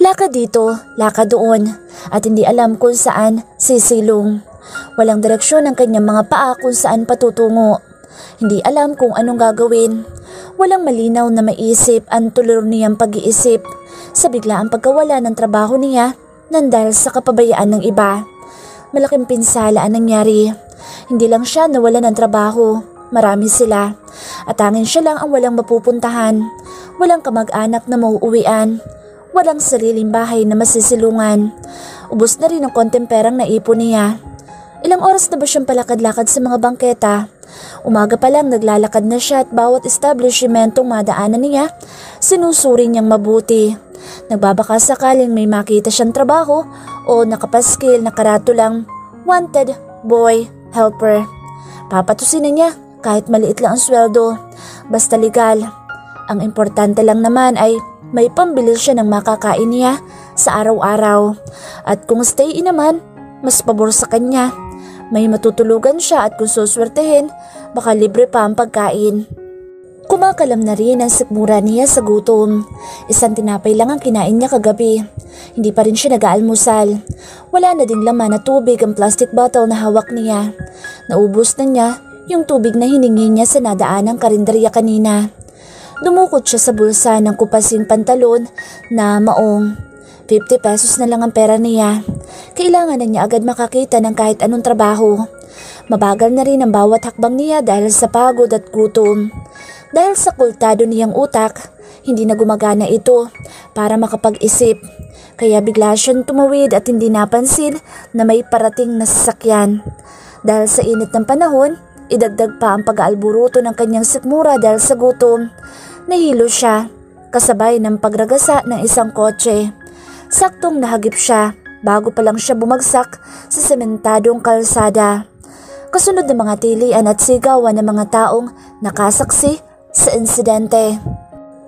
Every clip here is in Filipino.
Lakad dito, lakad doon, at hindi alam kung saan sisilong. Walang direksyon ang kanyang mga paa kung saan patutungo. Hindi alam kung anong gagawin. Walang malinaw na maisip ang tulor niyang pag-iisip sa biglaang pagkawala ng trabaho niya nang dahil sa kapabayaan ng iba. Malaking pinsala ang nangyari. Hindi lang siya nawala ng trabaho, marami sila. At tanging siya lang ang walang mapupuntahan. Walang kamag-anak na mauuwian. Walang sariling bahay na masisilungan. Ubos na rin ang konteng perang naipon niya. Ilang oras na ba siyang palakad-lakad sa mga bangketa? Umaga pa lang naglalakad na siya at bawat establishmentong madaanan niya, sinusuri niyang mabuti. Nagbabaka sakaling may makita siyang trabaho o nakapaskil na karatulang wanted boy helper. Papatusin na niya kahit maliit lang ang sweldo, basta legal. Ang importante lang naman ay may pambili siya ng makakain niya sa araw-araw. At kung stay in naman, mas pabor sa kanya. May matutulugan siya at kung suswertehin, baka libre pa ang pagkain. Kumakalam na rin ang sikmura niya sa gutom. Isang tinapay lang ang kinain niya kagabi. Hindi pa rin siya nag-aalmusal. Wala na ding laman na tubig ang plastic bottle na hawak niya. Naubos na niya yung tubig na hiningi niya sa nadaanang karinderya kanina. Dumukot siya sa bulsa ng kupasing pantalon na maong. 50 pesos na lang ang pera niya. Kailangan na niya agad makakita ng kahit anong trabaho. Mabagal na rin ang bawat hakbang niya dahil sa pagod at gutom. Dahil sa kultado niyang utak, hindi na gumagana ito para makapag-isip. Kaya bigla siyang tumawid at hindi napansin na may parating na sasakyan. Dahil sa init ng panahon, idagdag pa ang pag-aalburuto ng kanyang sikmura dahil sa gutom. Nahilo siya, kasabay ng pagragasa ng isang kotse. Saktong nahagip siya bago pa lang siya bumagsak sa sementadong kalsada. Kasunod ng mga tilian at sigawan ng mga taong nakasaksi sa insidente.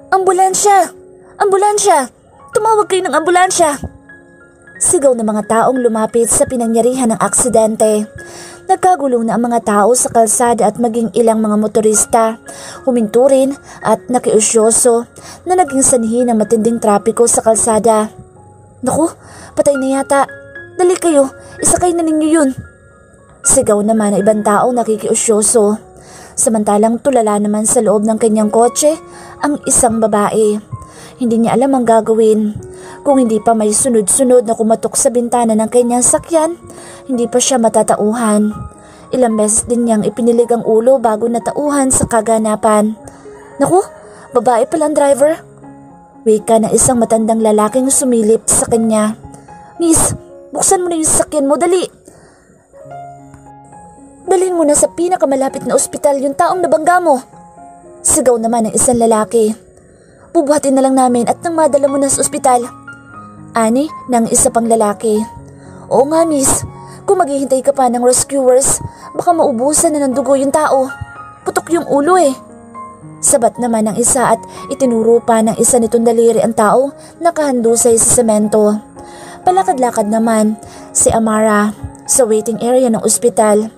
Ambulansya! Ambulansya! Tumawag kayo ng ambulansya! Sigaw ng mga taong lumapit sa pinangyarihan ng aksidente. Nagkagulong na ang mga tao sa kalsada at maging ilang mga motorista. Huminto rin at nakiusyoso na naging sanhi ng matinding trapiko sa kalsada. Naku, patay na yata. Dali kayo, isakay na ninyo yun. Sigaw naman ng ibang tao nakikiusyoso. Samantalang tulala naman sa loob ng kanyang kotse ang isang babae. Hindi niya alam ang gagawin. Kung hindi pa may sunod-sunod na kumatok sa bintana ng kanyang sakyan, hindi pa siya matatauhan. Ilang beses din niyang ipinilig ang ulo bago natauhan sa kaganapan. Naku, babae pala ang driver. Wika na isang matandang lalaking sumilip sa kanya. Miss, buksan mo na yung sakyan mo, dali. Dalhin mo na sa pinakamalapit na ospital yung taong nabangga mo. Sigaw naman ng isang lalaki. Bubuhatin na lang namin at nang madala mo na sa ospital. Ani ng isa pang lalaki. Oo nga miss, kung maghihintay ka pa ng rescuers, baka maubusan na ng dugo yung tao. Putok yung ulo eh. Sabat naman ng isa at itinuro pa ng isa nitong daliri ang tao nakahandusay sa semento. Palakad-lakad naman si Amara sa waiting area ng ospital.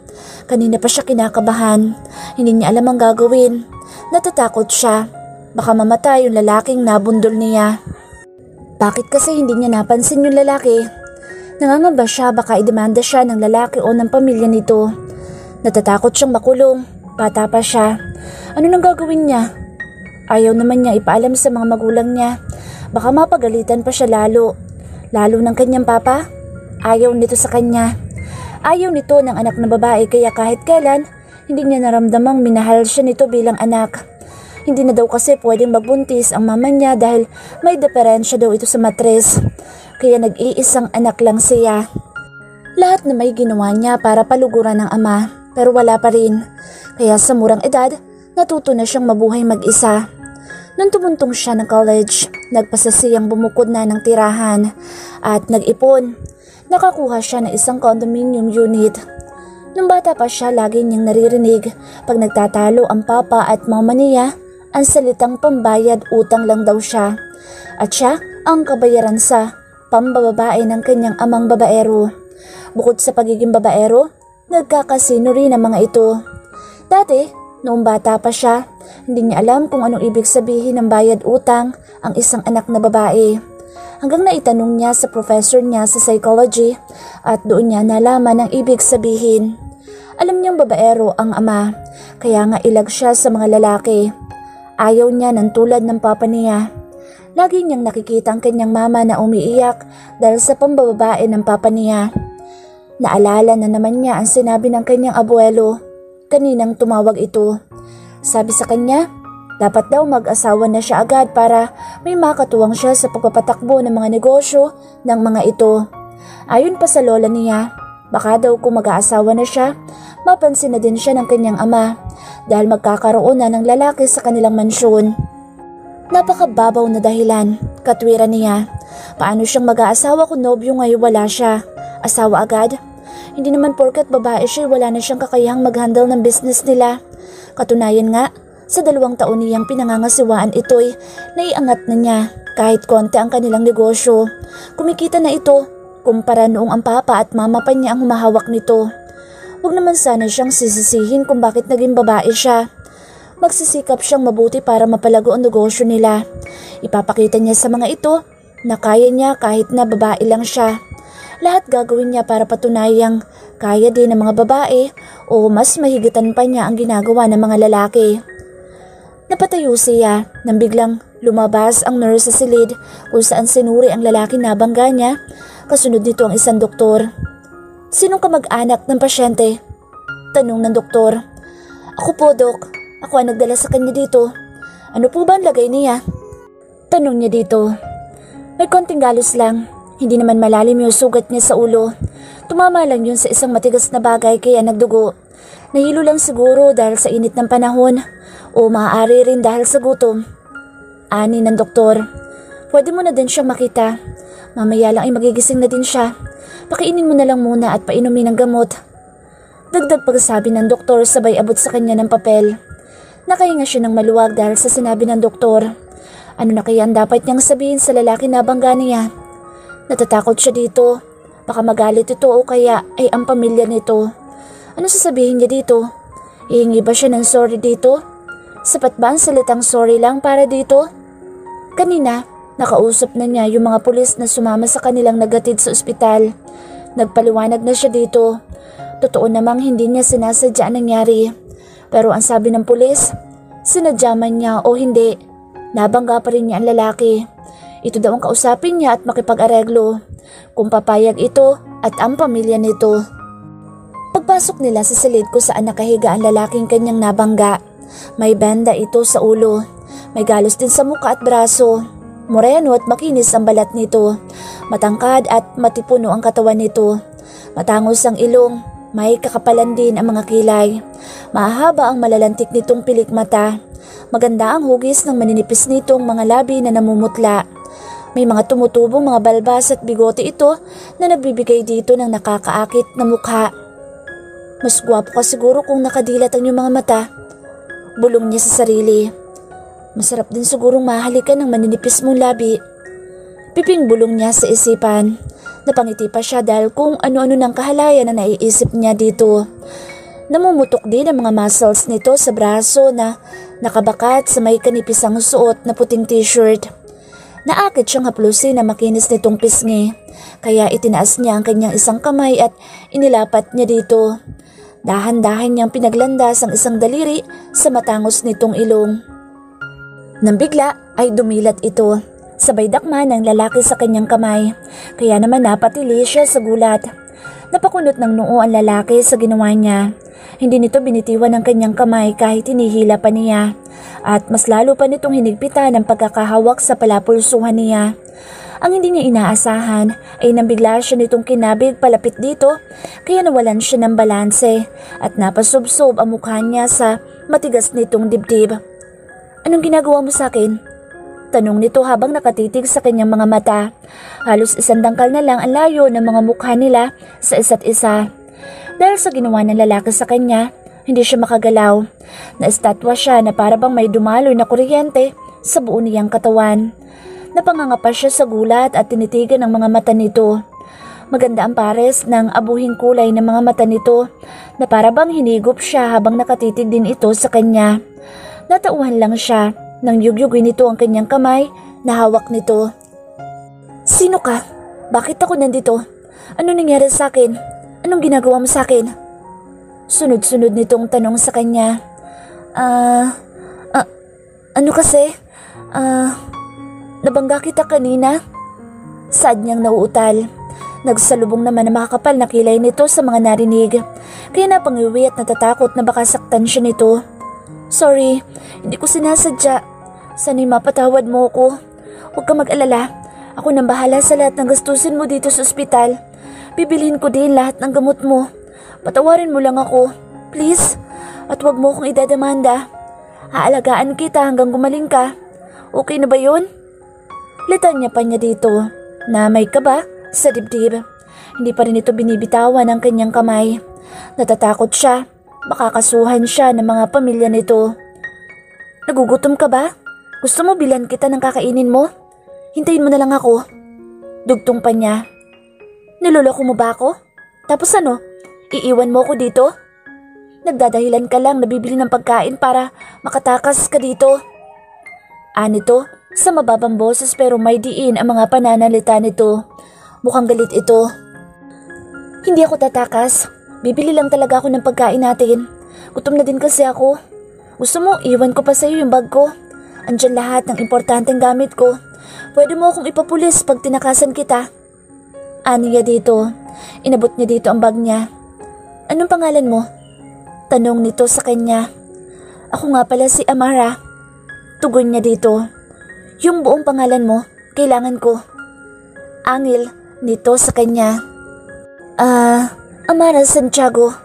Kanina pa siya kinakabahan. Hindi niya alam ang gagawin. Natatakot siya. Baka mamatay yung lalaking nabundol niya. Bakit kasi hindi niya napansin yung lalaki? Nangangamba siya baka idemanda siya ng lalaki o ng pamilya nito. Natatakot siyang makulong. Bata pa siya. Ano nang gagawin niya? Ayaw naman niya ipaalam sa mga magulang niya. Baka mapagalitan pa siya lalo. Lalo ng kanyang papa. Ayaw nito sa kanya. Ayaw nito ng anak na babae kaya kahit kailan, hindi niya naramdamang minahal siya nito bilang anak. Hindi na daw kasi pwedeng magbuntis ang mama niya dahil may diferensya daw ito sa matres. Kaya nag-iisang anak lang siya. Lahat na may ginawa niya para paluguran ng ama pero wala pa rin. Kaya sa murang edad, natuto na siyang mabuhay mag-isa. Nung tumuntong siya ng college, nagpasasiyang bumukod na ng tirahan at nag-ipon. Nakakuha siya ng isang condominium unit. Nung bata pa siya, lagi niyang naririnig pag nagtatalo ang papa at mama niya, ang salitang pambayad utang lang daw siya. At siya ang kabayaran sa pambababae ng kanyang amang babaero. Bukod sa pagiging babaero, nagkakasino rin ang mga ito. Dati, noong bata pa siya, hindi niya alam kung anong ibig sabihin ng bayad utang ang isang anak na babae. hanggang naitanong niya sa professor niya sa psychology at doon niya nalaman ang ibig sabihin. Alam niyang babaero ang ama, kaya nga ilag siya sa mga lalaki. Ayaw niya ng tulad ng papa niya. Lagi niyang nakikita ang kanyang mama na umiiyak dahil sa pambababae ng papa niya. Naalala na naman niya ang sinabi ng kanyang abuelo kaninang tumawag ito. Sabi sa kanya, dapat daw mag-asawa na siya agad para may makatuwang siya sa pagpapatakbo ng mga negosyo ng mga ito. Ayon pa sa lola niya, baka daw kung mag-aasawa na siya, mapansin na din siya ng kanyang ama dahil magkakaroon na ng lalaki sa kanilang mansyon. Napakababaw na dahilan, katwiran niya. Paano siyang mag-aasawa kung nobyo ngayon wala siya? Asawa agad? Hindi naman porket babae siya wala na siyang kakayahang mag-handle ng business nila. Katunayan nga, sa 2 taon niyang pinangangasiwaan ito'y naiangat na niya kahit konti ang kanilang negosyo. Kumikita na ito kumpara noong ang papa at mama pa niya ang humahawak nito. Huwag naman sana siyang sisisihin kung bakit naging babae siya. Magsisikap siyang mabuti para mapalago ang negosyo nila. Ipapakita niya sa mga ito na kaya niya kahit na babae lang siya. Lahat gagawin niya para patunayang kaya din ng mga babae o mas mahigitan pa niya ang ginagawa ng mga lalaki. Napatayo siya nang biglang lumabas ang nurse sa silid kung saan sinuri ang lalaki na bangga niya. Kasunod nito ang isang doktor. Sinong kamag-anak ng pasyente? Tanong ng doktor. Ako po, Dok. Ako ang nagdala sa kanya dito. Ano po ba ang lagay niya? Tanong niya dito. May konting galos lang. Hindi naman malalim yung sugat niya sa ulo. Tumama lang yun sa isang matigas na bagay kaya nagdugo. Nahilo lang siguro dahil sa init ng panahon o maaari rin dahil sa gutom. Ani ng doktor. Pwede mo na din siyang makita. Mamaya lang ay magigising na din siya. Pakiinin mo na lang muna at painumin ng gamot. Dagdag pagsabi ng doktor sabay abot sa kanya ng papel. Nakahinga siya ng maluwag dahil sa sinabi ng doktor. Ano na kaya ang dapat niyang sabihin sa lalaki na bangga niya? Natatakot siya dito. Baka magalit ito o kaya ay ang pamilya nito. Ano sasabihin niya dito? Ihingi ba siya ng sorry dito? Sapat ba ang salitang sorry lang para dito? Kanina, nakausap na niya yung mga pulis na sumama sa kanilang nagatid sa ospital. Nagpaliwanag na siya dito. Totoo namang hindi niya sinasadya ang nangyari. Pero ang sabi ng pulis, sinadya man niya o hindi, nabangga pa rin niya ang lalaki. Ito daw ang kausapin niya at makipag-areglo. Kung papayag ito at ang pamilya nito. Pagpasok nila sa silid kung saan nakahiga ang lalaking kanyang nabangga, may benda ito sa ulo. May galos din sa muka at braso. Moreno at makinis ang balat nito. Matangkad at matipuno ang katawan nito. Matangos ang ilong. May kakapalan din ang mga kilay. Mahaba ang malalantik nitong pilik mata. Maganda ang hugis ng maninipis nitong mga labi na namumutla. May mga tumutubong mga balbas at bigote ito na nagbibigay dito ng nakakaakit na mukha. Mas gwapo ka siguro kung nakadilat ang iyong mga mata. Bulong niya sa sarili. Masarap din sigurong mahalikan ng maninipis mong labi. Piping bulong niya sa isipan. Napangiti pa siya dahil kung ano-ano ng kahalayan na naiisip niya dito. Namumutok din ang mga muscles nito sa braso na nakabakat sa may kanipisang suot na puting t-shirt. Naakit siyang haplusin na makinis nitong pisngi, kaya itinaas niya ang kanyang isang kamay at inilapat niya dito. Dahan-dahan niyang pinaglandas ang isang daliri sa matangos nitong ilong. Nang bigla ay dumilat ito. Sabay dakma ng lalaki sa kanyang kamay, kaya naman napatili siya sa gulat. Napakunot ng noo ang lalaki sa ginawa niya. Hindi nito binitiwan ang kanyang kamay kahit hinihila pa niya, at mas lalo pa nitong hinigpitan ang pagkakahawak sa palapulsuhan niya. Ang hindi niya inaasahan ay nang bigla siya nitong kinabig palapit dito, kaya nawalan siya ng balanse at napasubsob ang mukha niya sa matigas nitong dibdib. Anong ginagawa mo sa akin? Tanong nito habang nakatitig sa kanyang mga mata. Halos isang dangkal na lang ang layo ng mga mukha nila sa isa't isa. Dahil sa ginawa ng lalaki sa kanya, hindi siya makagalaw. Naestatwa siya na para bang may dumaloy na kuryente sa buo niyang katawan. Napangangapa siya sa gulat at tinitigan ang mga mata nito. Maganda ang pares ng abuhing kulay ng mga mata nito na para bang hinigop siya habang nakatitig din ito sa kanya. Natauhan lang siya nang yugyugin nito ang kanyang kamay na hawak nito. Sino ka? Bakit ako nandito? Ano nangyari sa akin? Anong ginagawa mo sa akin? Sunod-sunod nitong tanong sa kanya. Ano kasi? Nabangga kita kanina? Saad niyang nauutal. Nagsalubong naman ang makakapal na kilay nito sa mga narinig. Kaya napangiwi at natatakot na baka saktan siya nito. Sorry, hindi ko sinasadya. Sana'y mapatawad mo ko. Huwag ka mag-alala. Ako nang bahala sa lahat ng gastusin mo dito sa ospital. Bibilhin ko din lahat ng gamot mo. Patawarin mo lang ako. Please. At huwag mo akong idadamanda. Aalagaan kita hanggang gumaling ka. Okay na ba yun? Litanya pa niya dito na may kaba sa dibdib. Hindi pa rin ito binibitawan ng kanyang kamay. Natatakot siya. Baka kasuhan siya ng mga pamilya nito. Nagugutom ka ba? Gusto mo bilan kita ng kakainin mo? Hintayin mo na lang ako. Dugtong pa niya. Niloloko mo ba ako? Tapos ano? Iiwan mo ako dito? Nagdadahilan ka lang na bibili ng pagkain para makatakas ka dito. Anito sa mababang boses pero may diin ang mga pananalita nito. Mukhang galit ito. Hindi ako tatakas. Bibili lang talaga ako ng pagkain natin. Gutom na din kasi ako. Gusto mo iwan ko pa sa'yo yung bag ko? Andyan lahat ng importanteng gamit ko. Pwede mo akong ipapulis pag tinakasan kita. Ani niya dito. Inabot niya dito ang bag niya. Anong pangalan mo? Tanong nito sa kanya. Ako nga pala si Amara. Tugon niya dito. Yung buong pangalan mo, kailangan ko. Angel nito sa kanya. Amara Santiago.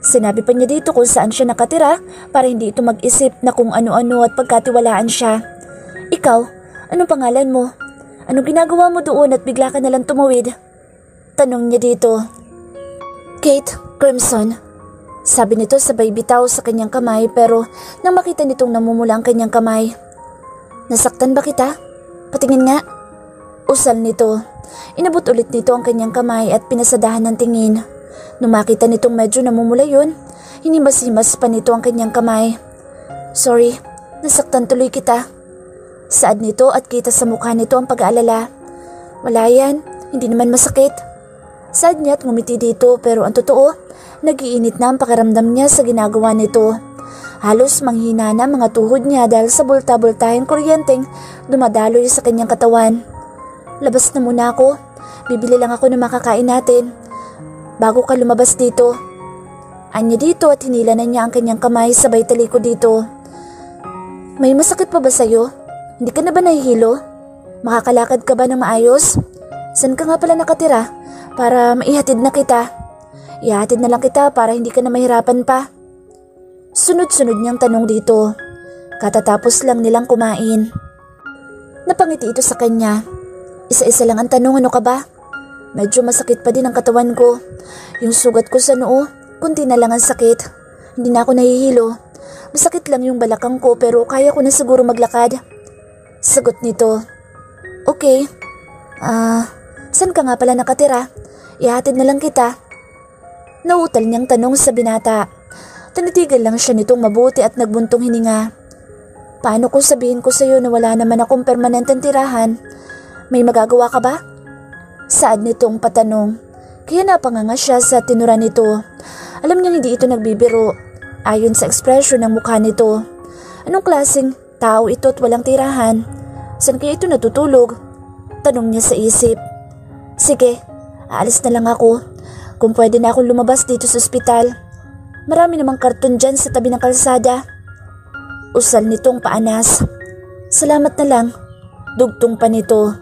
Sinabi pa niya dito kung saan siya nakatira para hindi ito mag-isip na kung ano-ano at pagkatiwalaan siya. Ikaw, anong pangalan mo? Anong ginagawa mo doon at bigla ka nalang tumawid? Tanong niya dito. Kate Crimson. Sabi nito sabay bitaw sa kanyang kamay pero nang makita nitong namumula ang kanyang kamay. Nasaktan ba kita? Patingin nga. Usal nito. Inabot ulit nito ang kanyang kamay at pinasadahan ng tingin. Nung makita nitong medyo namumula yun, hinimas-himas pa nito ang kanyang kamay. Sorry, nasaktan tuloy kita. Saad nito at kita sa mukha nito ang pag-aalala. Wala yan, hindi naman masakit. Saad niya at ngumiti dito pero ang totoo, nagiinit na ang pakiramdam niya sa ginagawa nito. Halos manghina na mga tuhod niya dahil sa bulta-bultahing kuryenteng dumadaloy sa kanyang katawan. Labas na muna ako, bibili lang ako ng makakain natin. Bago ka lumabas dito. Anya dito at hinila na niya ang kanyang kamay sabay taliko dito. May masakit pa ba sa'yo? Hindi ka na ba nahihilo? Makakalakad ka ba ng maayos? San ka nga pala nakatira? Para maihatid na kita. Ihatid na lang kita para hindi ka na mahirapan pa. Sunod-sunod niyang tanong dito. Katatapos lang nilang kumain. Napangiti ito sa kanya. Isa-isa lang ang tanong, ano ka ba? Medyo masakit pa din ang katawan ko. Yung sugat ko sa noo, kunti na lang ang sakit. Hindi na ako nahihilo. Masakit lang yung balakang ko pero kaya ko na siguro maglakad. Sagot nito. Okay. Saan ka nga pala nakatira? Ihatid na lang kita. Nautal niyang tanong sa binata. Tanitigan lang siya nitong mabuti at nagbuntong hininga. Paano kung sabihin ko sa'yo na wala naman akong permanenteng tirahan? May magagawa ka ba? Saad nitong patanong. Kaya napanganga siya sa tinura nito. Alam niyang hindi ito nagbibiro. Ayon sa ekspresyon ng mukha nito. Anong klaseng tao ito at walang tirahan? Saan kaya ito natutulog? Tanong niya sa isip. Sige, aalis na lang ako. Kung pwede na akong lumabas dito sa ospital. Marami namang karton dyan sa tabi ng kalsada. Usal nitong paanas. Salamat na lang. Dugtong pa nito.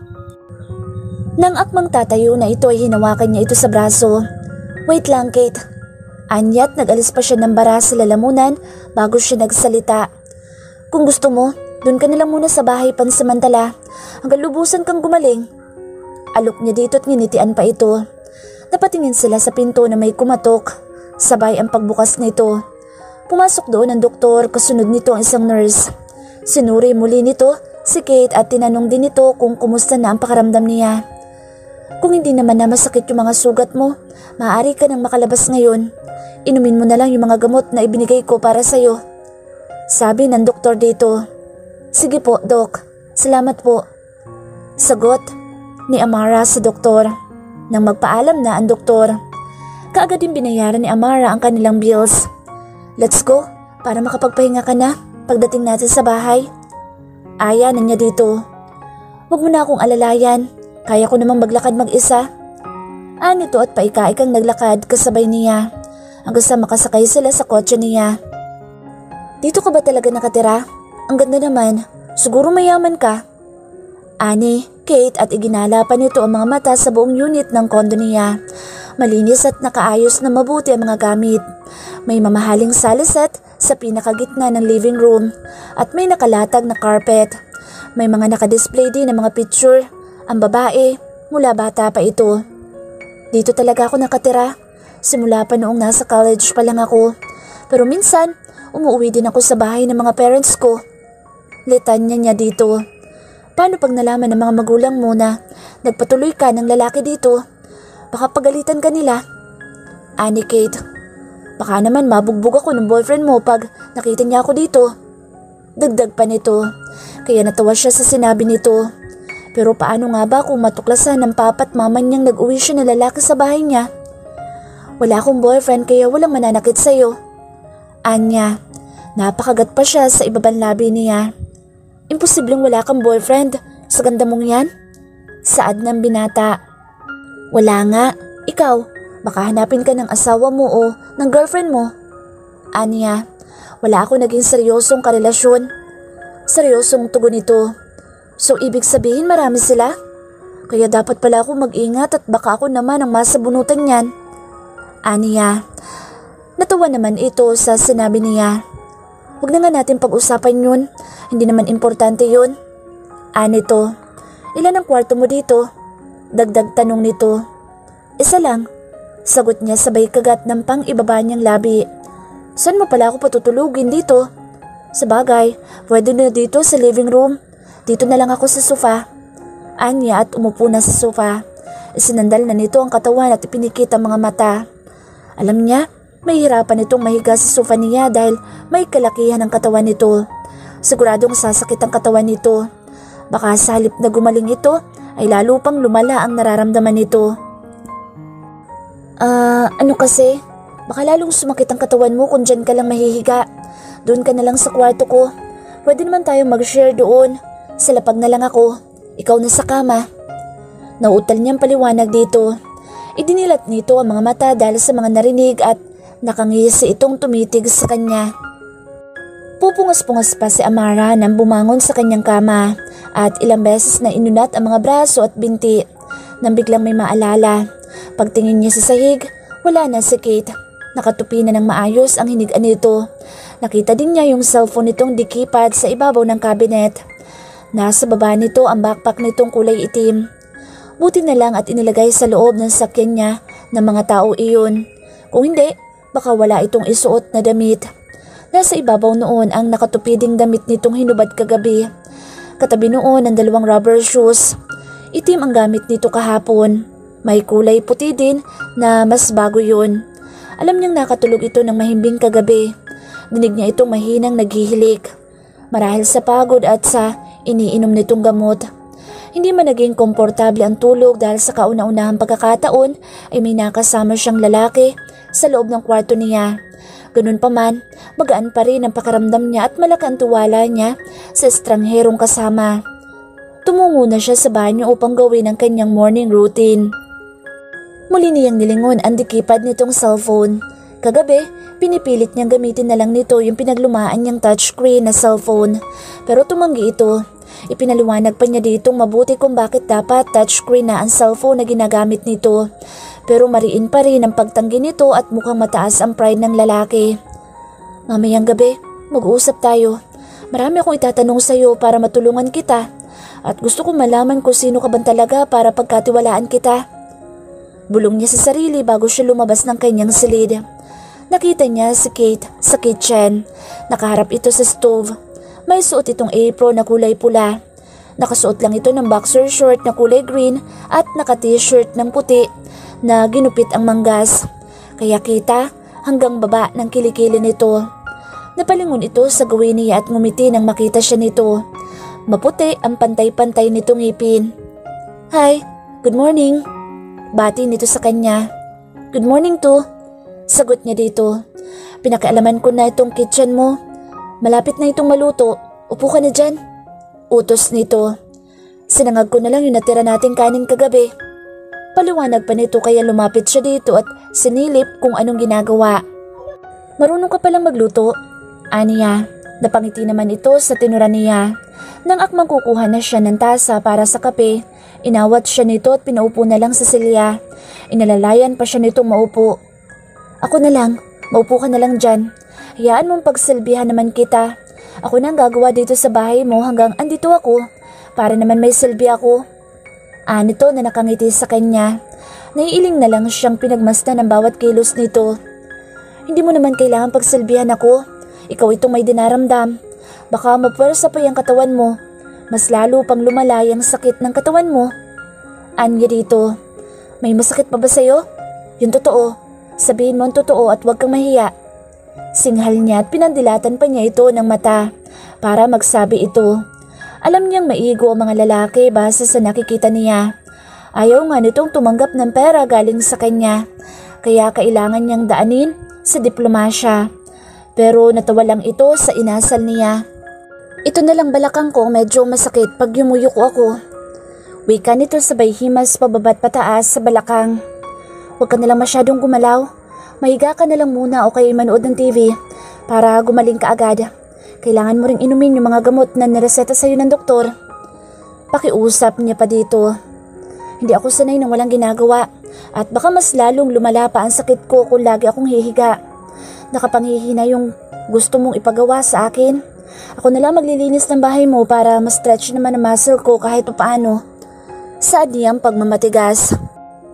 Nang akmang tatayo na ito ay hinawakan niya ito sa braso. Wait lang, Kate. Anyat nag-alis pa siya ng bara sa lalamunan bago siya nagsalita. Kung gusto mo, doon ka na lang muna sa bahay pansamantala hanggang lubusan kang gumaling. Alok niya dito at nginitian pa ito. Napatingin sila sa pinto na may kumatok. Sabay ang pagbukas nito. Pumasok doon ang doktor, kasunod nito ang isang nurse. Sinuri muli nito si Kate at tinanong din ito kung kumusta na ang pakiramdam niya. Kung hindi naman na masakit yung mga sugat mo, maaari ka nang makalabas ngayon. Inumin mo na lang yung mga gamot na ibinigay ko para sa'yo. Sabi ng doktor dito. Sige po, Doc. Salamat po. Sagot. ni Amara sa doktor. Nang magpaalam na ang doktor, kaagad din binayaran ni Amara ang kanilang bills. Let's go, para makapagpahinga ka na pagdating natin sa bahay. Aya na niya dito. Huwag mo na akong alalayan, kaya ko namang maglakad mag-isa. Nito at paika-ikang naglakad kasabay niya hanggang sa makasakay sila sa kotse niya. Dito ka ba talaga nakatira? Ang ganda naman, siguro mayaman ka. Ani, Kate at iginala pa nito ang mga mata sa buong unit ng kondo niya. Malinis at nakaayos na mabuti ang mga gamit. May mamahaling saliset sa pinakagitna ng living room at may nakalatag na carpet. May mga nakadisplay din ng mga picture. Ang babae, mula bata pa ito. Dito talaga ako nakatira. Simula pa noong nasa college pa lang ako. Pero minsan, umuwi din ako sa bahay ng mga parents ko. Litanya niya dito. Paano pag nalaman ng mga magulang mo na nagpatuloy ka ng lalaki dito? Baka pagalitan ka nila. Ani Kate, baka naman mabugbog ako ng boyfriend mo pag nakita niya ako dito. Dagdag pa nito, kaya natawa siya sa sinabi nito. Pero paano nga ba kung matuklasan ng papa at mama niyang nag-uwi siya ng lalaki sa bahay niya? Wala akong boyfriend kaya walang mananakit sa'yo. Anya, napakagat pa siya sa ibabang labi niya. Imposibleng wala kang boyfriend, sa ganda mong yan? Saad ng binata. Wala nga, ikaw, baka hanapin ka ng asawa mo o ng girlfriend mo. Anya, wala ako naging seryosong karelasyon. Seryosong tugon nito. So ibig sabihin marami sila? Kaya dapat pala ako mag-ingat at baka ako naman ang masabunutan niyan. Anya, natuwa naman ito sa sinabi niya. Huwag na nga natin pag-usapan yun. Hindi naman importante yun. Anito, ilan ang kwarto mo dito? Dagdag tanong nito. Isa lang. Sagot niya sabay kagat ng pang-ibaba niyang labi. Saan mo pala ako patutulugin dito? Sabagay, pwede na dito sa living room. Dito na lang ako sa sofa. Anya at umupo na sa sofa. Isinandal na nito ang katawan at ipinikit ang mga mata. Alam niya, may hirapan itong mahiga sa sofa niya dahil may kalakihan ang katawan nito. Siguradong sasakit ang katawan nito. Baka sa halip na gumaling ito ay lalo pang lumala ang nararamdaman nito. Ano kasi? Baka lalong sumakit ang katawan mo kung dyan ka lang mahihiga. Doon ka na lang sa kwarto ko. Pwede naman tayo mag-share doon. Sa lapag na lang ako. Ikaw na sa kama. Nautal niyang paliwanag dito. Idinilat nito ang mga mata dahil sa mga narinig at nakangisi itong tumitig sa kanya. Pupungas-pungas pa si Amara nang bumangon sa kanyang kama at ilang beses na inunat ang mga braso at binti nang biglang may maalala. Pagtingin niya sa sahig, wala na si Kate. Nakatupi na ng maayos ang hinigaan nito. Nakita din niya yung cellphone nitong dikipad sa ibabaw ng cabinet. Nasa baba nito ang backpack nitong kulay itim. Buti na lang at inilagay sa loob ng sakyan niya ng mga tao iyon. Kung hindi, baka wala itong isuot na damit. Nasa ibabaw noon ang nakatupiding damit nitong hinubad kagabi. Katabi noon ang dalawang rubber shoes. Itim ang gamit nito kahapon. May kulay puti din na mas bago yun. Alam niyang nakatulog ito ng mahimbing kagabi. Dinig niya itong mahinang naghihilik. Marahil sa pagod at sa iniinom nitong gamot. Hindi man naging komportable ang tulog dahil sa kauna-unahang pagkakataon ay may nakasama siyang lalaki sa loob ng kwarto niya. Ganun pa man, magaan pa rin ang pakaramdam niya at malaki ang tuwala niya sa estrangherong kasama. Tumungo na siya sa banyo upang gawin ang kanyang morning routine. Muli niyang nilingon ang dikipad nitong cellphone. Kagabi, pinipilit niyang gamitin na lang nito yung pinaglumaan niyang touchscreen na cellphone. Pero tumanggi ito. Ipinaliwanag pa niya ditong mabuti kung bakit dapat touchscreen na ang cellphone na ginagamit nito. Pero mariin pa rin ang pagtanggi nito at mukhang mataas ang pride ng lalaki. Mamayang gabi, mag-uusap tayo. Marami akong itatanong sa iyo para matulungan kita. At gusto kong malaman kung sino ka ba talaga para pagkatiwalaan kita. Bulong niya sa sarili bago siya lumabas ng kanyang silid. Nakita niya si Kate sa kitchen. Nakaharap ito sa stove. May suot itong apron na kulay pula. Nakasuot lang ito ng boxer short na kulay green at naka-t-shirt ng puti na ginupit ang manggas. Kaya kita hanggang baba ng kilikili nito. Napalingon ito sa gawin niya at ngumiti nang makita siya nito. Maputi ang pantay-pantay nitong ngipin. Hi, Good morning. Bati nito sa kanya. Good morning to. Sagot niya dito. Pinakialaman ko na itong kitchen mo. Malapit na itong maluto. Upo ka na dyan. Utos nito. Sinangag ko na lang yung natira nating kanin kagabi. Paliwanag pa nito kaya lumapit siya dito at sinilip kung anong ginagawa. Marunong ka palang magluto? Aniya. Napangiti naman ito sa tinura niya. Nang akmang kukuha na siya ng tasa para sa kape, inawat siya nito at pinaupo na lang sa silya. Inalalayan pa siya nitong maupo. Ako na lang, maupo ka na lang dyan. Hayaan mong pagsilbihan naman kita. Ako na ang gagawa dito sa bahay mo hanggang andito ako. Para naman may silbi ako. Nito na nakangiti sa kanya. Naiiling na lang siyang pinagmasdan ng bawat kilos nito. Hindi mo naman kailangan pagsilbihan ako. Ikaw itong may dinaramdam. Baka mapwersa pa yung katawan mo. Mas lalo pang lumalay ang sakit ng katawan mo. Anya dito. May masakit pa ba sa'yo? Yung totoo. Sabihin mo ang totoo at huwag kang mahiya. Singhal niya at pinandilatan pa niya ito ng mata para magsabi ito. Alam niyang maigo ang mga lalaki base sa nakikita niya. Ayaw nga nitong tumanggap ng pera galing sa kanya. Kaya kailangan niyang daanin sa diplomasya. Pero natawa lang ito sa inasal niya. Ito na lang balakang ko medyo masakit pag yumuyuko ako. Wika nito sabay himas pababat pataas sa balakang. Huwag ka na lang masyadong gumalaw. Mahiga ka na lang muna o kaya manood ng TV para gumaling ka agad. Kailangan mo ring inumin yung mga gamot na nireseta sa'yo ng doktor. Pakiusap niya pa dito. Hindi ako sanay nang walang ginagawa at baka mas lalong lumala pa ang sakit ko kung lagi akong hihiga. Nakapanghihina yung gusto mong ipagawa sa akin. Ako na lang maglilinis ng bahay mo para ma-stretch naman ang muscle ko kahit paano. Saad niyang pagmamatigas.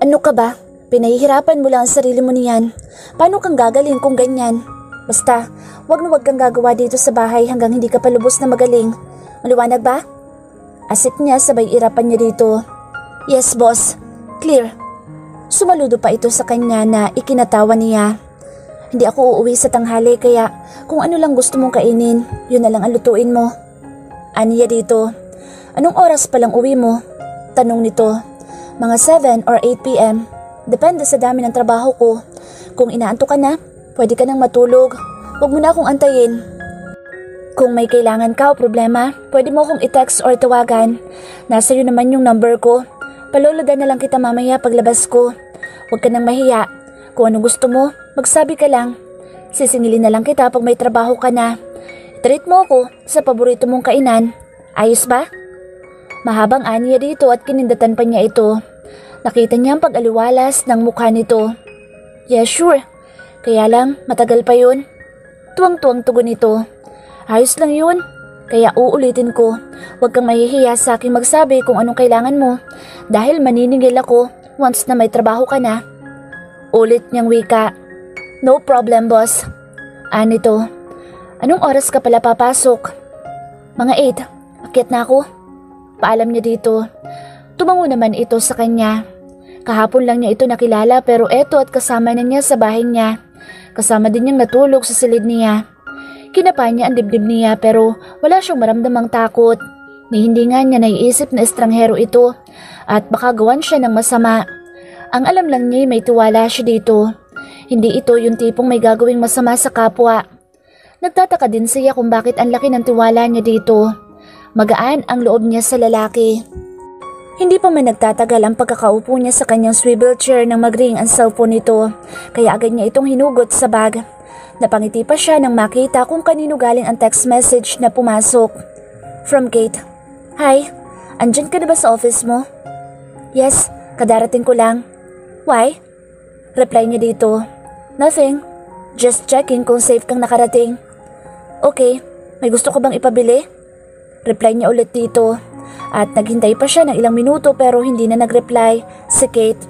Ano ka ba? Pinahihirapan mo lang ang sarili mo niyan. Paano kang gagaling kung ganyan? Basta, wag na wag kang gagawa dito sa bahay hanggang hindi ka pa lubos na magaling. Maliwanag ba? Asit niya sabay irapan niya dito. Yes, boss. Clear. Sumaludo pa ito sa kanya na ikinatawa niya. Hindi ako uuwi sa tanghali kaya kung ano lang gusto mong kainin, yun na lang ang lutuin mo. Aniya dito. Anong oras palang uwi mo? Tanong nito. Mga 7 or 8 p.m. Depende sa dami ng trabaho ko. Kung inaantok ka na, pwede ka nang matulog. Huwag mo na akong antayin. Kung may kailangan ka o problema, pwede mo akong i-text or tawagan. Nasa iyo naman yung number ko. Palolodan na lang kita mamaya paglabas ko. Huwag ka nang mahiya. Kung ano gusto mo, magsabi ka lang. Sisingilin na lang kita pag may trabaho ka na. Treat mo ako sa paborito mong kainan. Ayos ba? Mahabang aniya dito at kinindatan pa niya ito. Nakita niya ang pag-aliwalas ng mukha nito. Yeah, sure. Kaya lang, matagal pa yun. Tuwang-tuwang tugon nito. Ayos lang yun. Kaya uulitin ko. Huwag kang mahihiya sa aking magsabi kung anong kailangan mo. Dahil maniningil ako once na may trabaho ka na. Ulit niyang wika. No problem, boss. Anito. Anong oras ka pala papasok? Mga 8. Akyat na ako. Paalam niya dito. Tumango naman ito sa kanya. Kahapon lang niya ito nakilala pero eto at kasama na niya sa bahay niya. Kasama din niyang natulog sa silid niya. Kinapa niya ang dibdib niya pero wala siyang maramdamang takot. Ni hindi nga niya naiisip na estranghero ito at baka gawan siya ng masama. Ang alam lang niya may tiwala siya dito. Hindi ito yung tipong may gagawing masama sa kapwa. Nagtataka din siya kung bakit ang laki ng tiwala niya dito. Magaan ang loob niya sa lalaki. Hindi pa man nagtatagal ang pagkakaupo niya sa kanyang swivel chair nang mag-ring ang cellphone nito. Kaya agad niya itong hinugot sa bag. Napangiti pa siya nang makita kung kanino galing ang text message na pumasok. From Kate. Hi, andyan ka na ba sa office mo? Yes, kadarating ko lang. Why? Reply niya dito. Nothing. Just checking kung safe kang nakarating. Okay, may gusto ko bang ipabili? Reply niya ulit dito. At naghintay pa siya ng ilang minuto pero hindi na nag-reply si Kate.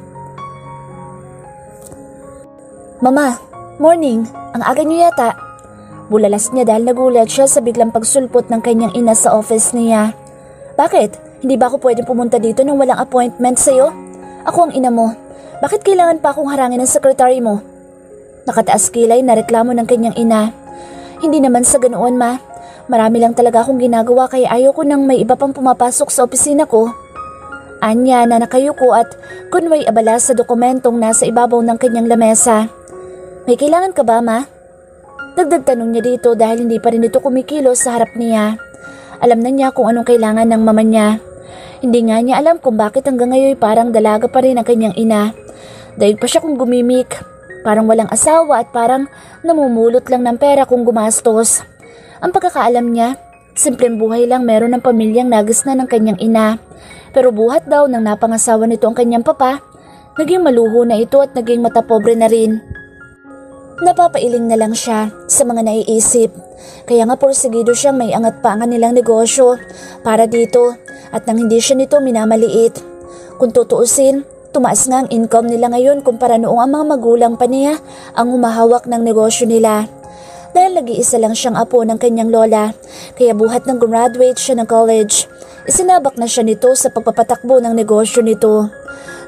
Mama, morning. Ang aga niyo yata. Bulalas niya dahil nagulat siya sa biglang pagsulpot ng kanyang ina sa office niya. Bakit? Hindi ba ako pwedeng pumunta dito nang walang appointment sa'yo? Ako ang ina mo. Bakit kailangan pa akong harangin ng sekretary mo? Nakataas kilay na reklamo ng kanyang ina. Hindi naman sa ganoon, ma. Marami lang talaga akong ginagawa kaya ayaw ko nang may iba pang pumapasok sa opisina ko. Anya na nakayuko at kunway abala sa dokumentong nasa ibabaw ng kanyang lamesa. May kailangan ka ba, ma? Dagdag tanong niya dito dahil hindi pa rin ito kumikilos sa harap niya. Alam na niya kung anong kailangan ng mama niya. Hindi nga niya alam kung bakit hanggang ngayon parang dalaga pa rin ang kanyang ina. Daig pa siya kung gumimik. Parang walang asawa at parang namumulot lang ng pera kung gumastos. Ang pagkakaalam niya, simpleng buhay lang meron ng pamilyang nagisna ng kanyang ina. Pero buhat daw ng napangasawa nito ang kanyang papa, naging maluho na ito at naging matapobre na rin. Napapailing na lang siya sa mga naiisip. Kaya nga porsigido siyang may angat pa ang kanilang negosyo para dito at nang hindi siya nito minamaliit. Kung tutuusin, tumaas nga ang income nila ngayon kumpara noong ang mga magulang pa niya ang humahawak ng negosyo nila. Dahil nag-iisa lang siyang apo ng kanyang lola, kaya buhat nang gumraduate siya ng college, isinabak na siya nito sa pagpapatakbo ng negosyo nito.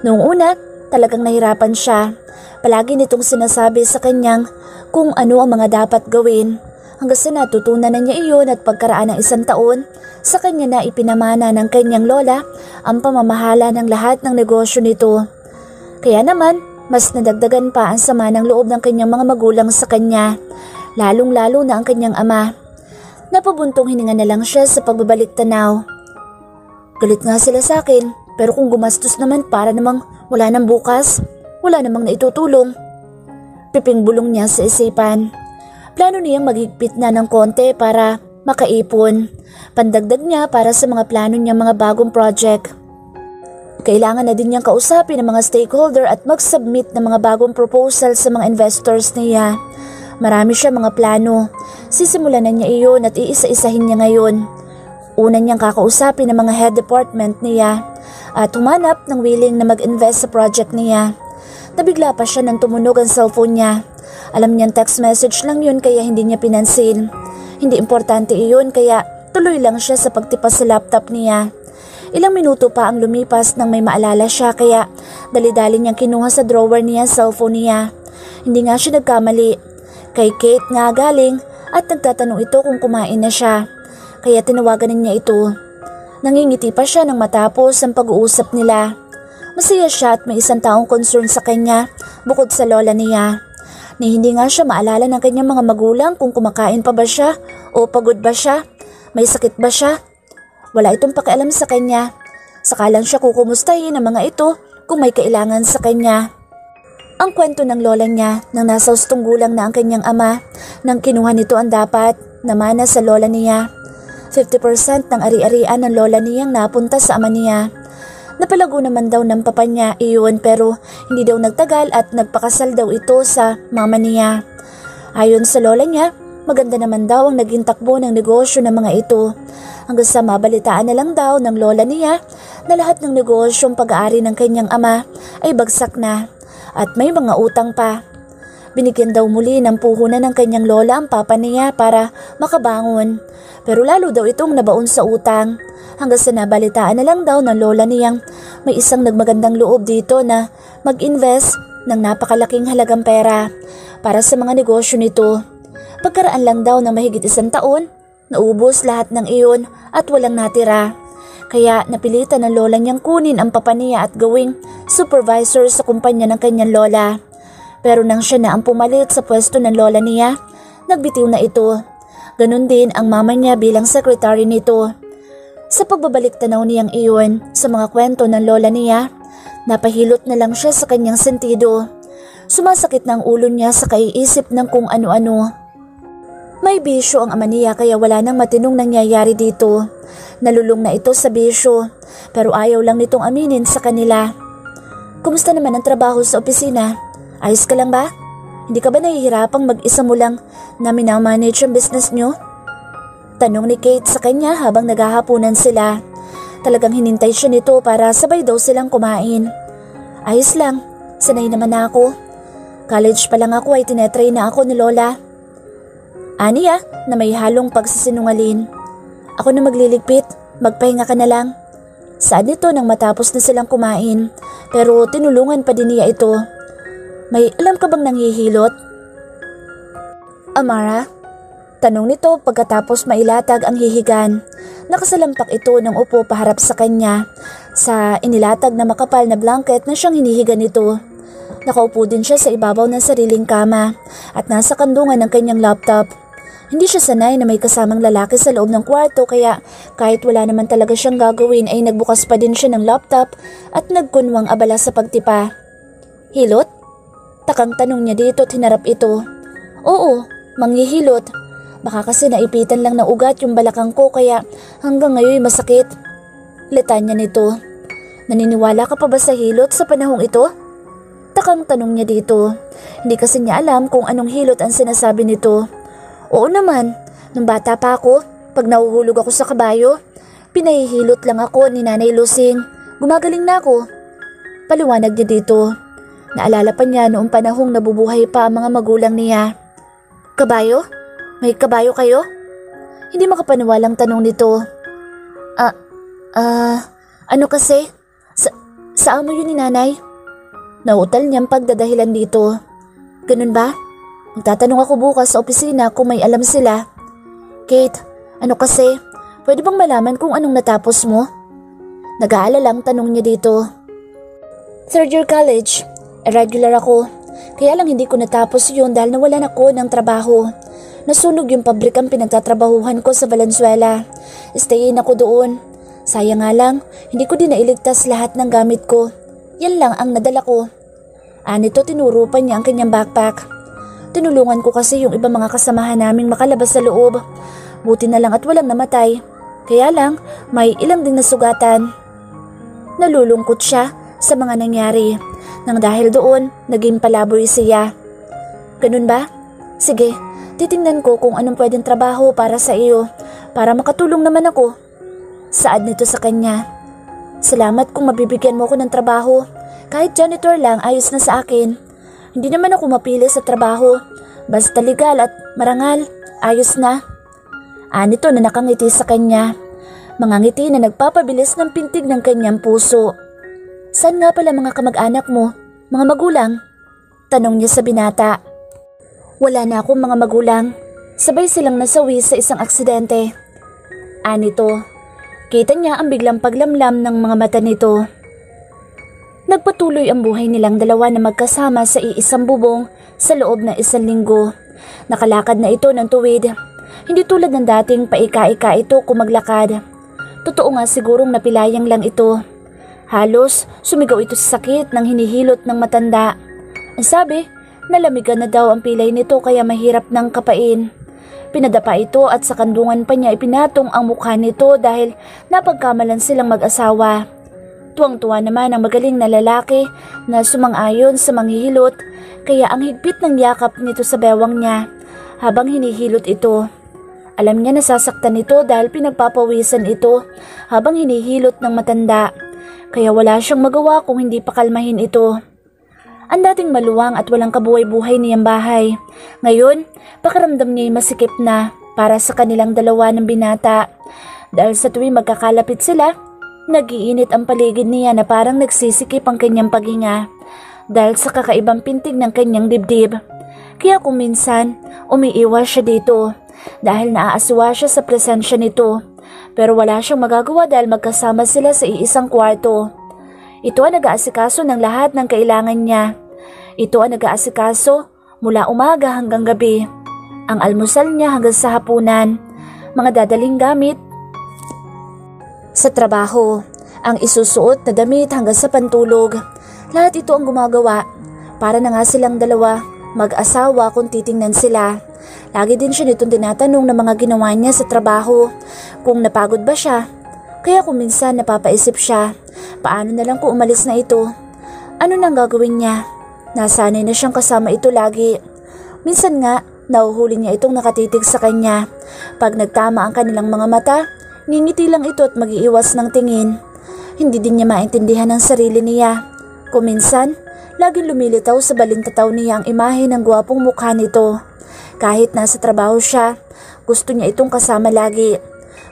Noong una, talagang nahirapan siya. Palagi nitong sinasabi sa kanyang kung ano ang mga dapat gawin. Hanggang sa natutunan na niya iyon at pagkaraan ng 1 taon, sa kanya na ipinamana ng kanyang lola ang pamamahala ng lahat ng negosyo nito. Kaya naman, mas nadagdagan pa ang sama ng loob ng kanyang mga magulang sa kanya, lalong-lalo na ang kanyang ama. Napabuntong hininga na lang siya sa pagbabalik tanaw. Galit nga sila sa akin, pero kung gumastos naman para namang wala nang bukas, wala namang naitutulong. Piping bulong niya sa isipan. Plano niyang maghigpit na ng konti para makaipon. Pandagdag niya para sa mga plano niya mga bagong project. Kailangan na din niyang kausapin ang mga stakeholder at mag-submit ng mga bagong proposal sa mga investors niya. Marami siya mga plano. Sisimulan na niya iyon at iisa-isahin niya ngayon. Una niyang kakausapin ang mga head department niya at humanap ng willing na mag-invest sa project niya. Nabigla pa siya nang tumunog ang cellphone niya. Alam niyang text message lang yun kaya hindi niya pinansin. Hindi importante iyon kaya tuloy lang siya sa pagtipas sa laptop niya. Ilang minuto pa ang lumipas nang may maalala siya kaya dali-dali niyang kinuha sa drawer niya ang cellphone niya. Hindi nga siya nagkamali. Kay Kate nga galing at nagtatanong ito kung kumain na siya. Kaya tinawagan niya ito. Nangingiti pa siya nang matapos ang pag-uusap nila. Masaya siya at may 1 taong concern sa kanya bukod sa lola niya. Ni hindi nga siya maalala ng kanyang mga magulang kung kumakain pa ba siya o pagod ba siya, may sakit ba siya. Wala itong pakialam sa kanya. Saka lang siya kukumustahin ang mga ito kung may kailangan sa kanya. Ang kwento ng lola niya nang nasa 8 gulang na ang kanyang ama nang kinuha nito ang dapat na mana sa lola niya. 50% ng ari-arian ng lola niyang napunta sa ama niya. Napalago naman daw ng papa niya iyon pero hindi daw nagtagal at nagpakasal daw ito sa mama niya. Ayon sa lola niya, maganda naman daw ang naging takbo ng negosyo ng mga ito. Hanggang sa mabalitaan na lang daw ng lola niya na lahat ng negosyong pag-aari ng kanyang ama ay bagsak na at may mga utang pa. Binigyan daw muli ng puhunan ng kanyang lola ang papa niya para makabangon. Pero lalo daw itong nabaon sa utang. Hanggang sa nabalitaan na lang daw ng lola niyang may isang nagmagandang loob dito na mag-invest ng napakalaking halagang pera para sa mga negosyo nito. Pagkaraan lang daw ng mahigit 1 taon, naubos lahat ng iyon at walang natira. Kaya napilitan ng lola niyang kunin ang papa niya at gawing supervisor sa kumpanya ng kanyang lola. Pero nang siya na ang pumalit sa pwesto ng lola niya, nagbitiw na ito. Ganon din ang mama niya bilang secretary nito. Sa pagbabalik tanaw niyang iyon sa mga kwento ng lola niya, napahilot na lang siya sa kanyang sentido. Sumasakit na ang ulo niya sa kaiisip ng kung ano-ano. May bisyo ang ama niya kaya wala nang matinong nangyayari dito. Nalulung na ito sa bisyo pero ayaw lang nitong aminin sa kanila. Kumusta naman ang trabaho sa opisina? Ayos ka lang ba? Hindi ka ba nahihirapang mag-isa mo lang na minamanage ang business niyo? Tanong ni Kate sa kanya habang naghahapunan sila. Talagang hinintay siya nito para sabay daw silang kumain. Ayos lang, sanay naman na ako. College pa lang ako ay tinetry na ako ni Lola. Aniya na may halong pagsisinungalin. Ako na magliligpit, magpahinga ka na lang. Saan nito nang matapos na silang kumain pero tinulungan pa din niya ito. May alam ka bang nanghihilot? Amara? Tanong nito pagkatapos mailatag ang hihigan. Nakasalampak ito ng upo paharap sa kanya. sa inilatag na makapal na blanket na siyang hinihiga nito. Nakaupo din siya sa ibabaw ng sariling kama at nasa kandungan ng kanyang laptop. Hindi siya sanay na may kasamang lalaki sa loob ng kwarto kaya kahit wala naman talaga siyang gagawin ay nagbukas pa din siya ng laptop at nagkunwang abala sa pagtipa. Hilot? Takang tanong niya dito at hinarap ito. Oo, manghihilot. Baka kasi naipitan lang na ugat yung balakang ko kaya hanggang ngayon masakit. Litanya nito. Naniniwala ka pa ba sa hilot sa panahong ito? Takang tanong niya dito. Hindi kasi niya alam kung anong hilot ang sinasabi nito. Oo naman, nung bata pa ako, pag nahuhulog ako sa kabayo, pinahihilot lang ako ni Nanay Lusing. Gumagaling na ako. Paliwanag niya dito. Naalala pa niya noong panahong nabubuhay pa ang mga magulang niya. Kabayo? May kabayo kayo? Hindi makapaniwalang tanong nito. Ano kasi? Sa amo yun ni Nanay? Nautal niyang pagdadahilan dito. Ganun ba? Magtatanong ako bukas sa opisina kung may alam sila. Kate, ano kasi? Pwede bang malaman kung anong natapos mo? Nag-aalalang tanong niya dito. Third year college. Irregular ako. Kaya lang hindi ko natapos yun dahil nawalan ako ng trabaho. Nasunog yung pabrikang pinagtatrabahuhan ko sa Valenzuela. Stayin ako doon. Sayang nga lang, hindi ko din nailigtas lahat ng gamit ko. Yan lang ang nadala ko. Anito tinuro pa niya ang kanyang backpack. Tinulungan ko kasi yung iba mga kasamahan naming makalabas sa loob. Buti na lang at walang namatay. Kaya lang, may ilang ding nasugatan. Nalulungkot siya sa mga nangyari. Nang dahil doon, naging palaboy siya. Ganun ba? Sige, titingnan ko kung anong pwedeng trabaho para sa iyo. Para makatulong naman ako. Saad nito sa kanya. Salamat kung mabibigyan mo ko ng trabaho. Kahit janitor lang, ayos na sa akin. Hindi naman ako mapili sa trabaho. Basta legal at marangal, ayos na. Anito na nakangiti sa kanya. Mga ngiti na nagpapabilis ng pintig ng kanyang puso. Saan nga pala mga kamag-anak mo? Mga magulang? Tanong niya sa binata. Wala na akong mga magulang. Sabay silang nasawi sa isang aksidente. Anito. Kita niya ang biglang paglamlam ng mga mata nito. Nagpatuloy ang buhay nilang dalawa na magkasama sa iisang bubong sa loob ng 1 linggo. Nakalakad na ito ng tuwid. Hindi tulad ng dating paika-ika ito kung maglakad. Totoo nga sigurong napilayang lang ito. Halos sumigaw ito sa sakit ng hinihilot ng matanda. Ang sabi, nalamigan na daw ang pilay nito kaya mahirap nang kapain. Pinadapa ito at sa kandungan pa niya ipinatong ang mukha nito dahil napagkamalan silang mag-asawa. Tuwang-tuwa naman ang magaling na lalaki na sumang-ayon sa manghihilot kaya ang higpit ng yakap nito sa bewang niya habang hinihilot ito. Alam niya nasasaktan ito dahil pinagpapawisan ito habang hinihilot ng matanda kaya wala siyang magawa kung hindi pakalmahin ito. Ang dating maluwang at walang kabuhay-buhay niyang bahay. Ngayon, pakiramdam niya'y masikip na para sa kanilang dalawa ng binata. Dahil sa tuwing magkakalapit sila, nag-iinit ang paligid niya na parang nagsisikip ang kanyang paghinga. Dahil sa kakaibang pintig ng kanyang dibdib. Kaya kung minsan, umiiwas siya dito. Dahil naaaswa siya sa presensya nito. Pero wala siyang magagawa dahil magkasama sila sa iisang kwarto. Ito ang nag-aasikaso ng lahat ng kailangan niya. Ito ang nag-aasikaso mula umaga hanggang gabi. Ang almusal niya hanggang sa hapunan. Mga dadaling gamit sa trabaho. Ang isusuot na damit hanggang sa pantulog. Lahat ito ang gumagawa. Para na nga silang dalawa, mag-asawa kung titingnan sila. Lagi din siya nitong tinatanong ng mga ginawa niya sa trabaho. Kung napagod ba siya. Kaya kung minsan napapaisip siya, paano na lang kung umalis na ito? Ano nang gagawin niya? Nasanay na siyang kasama ito lagi. Minsan nga, nahuhuli niya itong nakatitig sa kanya. Pag nagtama ang kanilang mga mata, ngingiti lang ito at mag-iiwas ng tingin. Hindi din niya maintindihan ang sarili niya. Kung minsan, laging lumilitaw sa balintataw niya ang imahe ng gwapong mukha nito. Kahit nasa trabaho siya, gusto niya itong kasama lagi.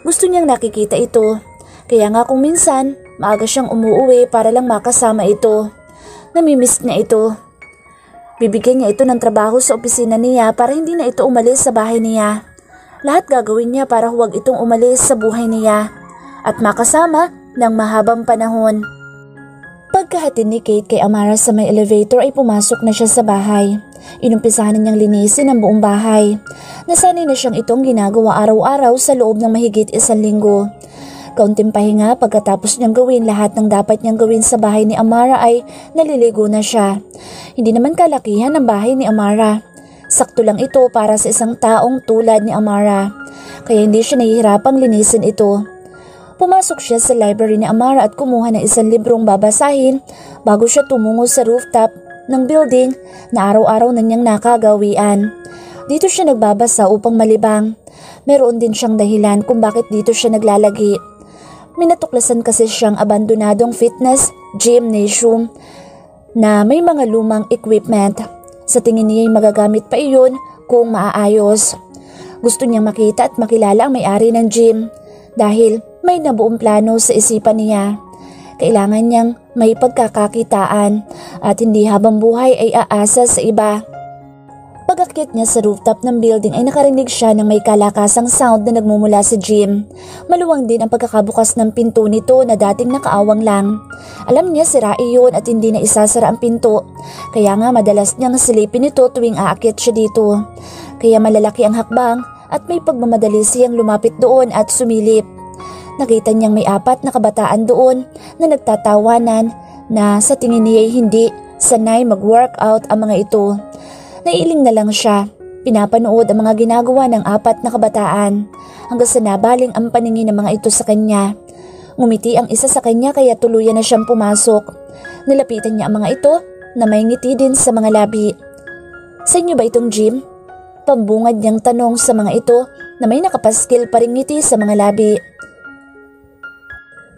Gusto niyang nakikita ito. Kaya nga kung minsan, maaga siyang umuuwi para lang makasama ito. Namimiss niya ito. Bibigyan niya ito ng trabaho sa opisina niya para hindi na ito umalis sa bahay niya. Lahat gagawin niya para huwag itong umalis sa buhay niya. At makasama ng mahabang panahon. Pagkahatid ni Kate kay Amara sa may elevator ay pumasok na siya sa bahay. Inumpisahan niyang linisin ang buong bahay. Nasanay na siyang itong ginagawa araw-araw sa loob ng mahigit 1 linggo. Kaunting pahinga pagkatapos niyang gawin lahat ng dapat niyang gawin sa bahay ni Amara ay naliligo na siya. Hindi naman kalakihan ang bahay ni Amara. Sakto lang ito para sa isang taong tulad ni Amara. Kaya hindi siya nahihirapang linisin ito. Pumasok siya sa library ni Amara at kumuha ng isang librong babasahin bago siya tumungo sa rooftop ng building na araw-araw na niyang nakagawian. Dito siya nagbabasa upang malibang. Meron din siyang dahilan kung bakit dito siya naglalagi. Minatuklasan kasi siyang abandonadong fitness gymnasium na may mga lumang equipment. Sa tingin niya ay magagamit pa iyon kung maaayos. Gusto niyang makita at makilala ang may-ari ng gym dahil may nabuong plano sa isipan niya. Kailangan niyang may pagkakakitaan at hindi habang buhay ay aasa sa iba. Pag-akyat niya sa rooftop ng building ay nakarinig siya ng may kalakasang sound na nagmumula sa gym. Maluwang din ang pagkakabukas ng pinto nito na dating nakaawang lang. Alam niya sira iyon at hindi na isasara ang pinto. Kaya nga madalas niyang silipin ito tuwing aakyat siya dito. Kaya malalaki ang hakbang at may pagmamadali siyang lumapit doon at sumilip. Nakita niyang may 4 na kabataan doon na nagtatawanan na sa tingin niya ay hindi sanay mag-workout ang mga ito. Naiiling na lang siya. Pinapanood ang mga ginagawa ng 4 na kabataan hanggang sa nabaling ang paningin ng mga ito sa kanya. Ngumiti ang isa sa kanya kaya tuluyan na siyang pumasok. Nilapitan niya ang mga ito na may ngiti din sa mga labi. Sa inyo ba itong gym? Pambungad niyang tanong sa mga ito na may nakapaskil pa ring ngiti sa mga labi.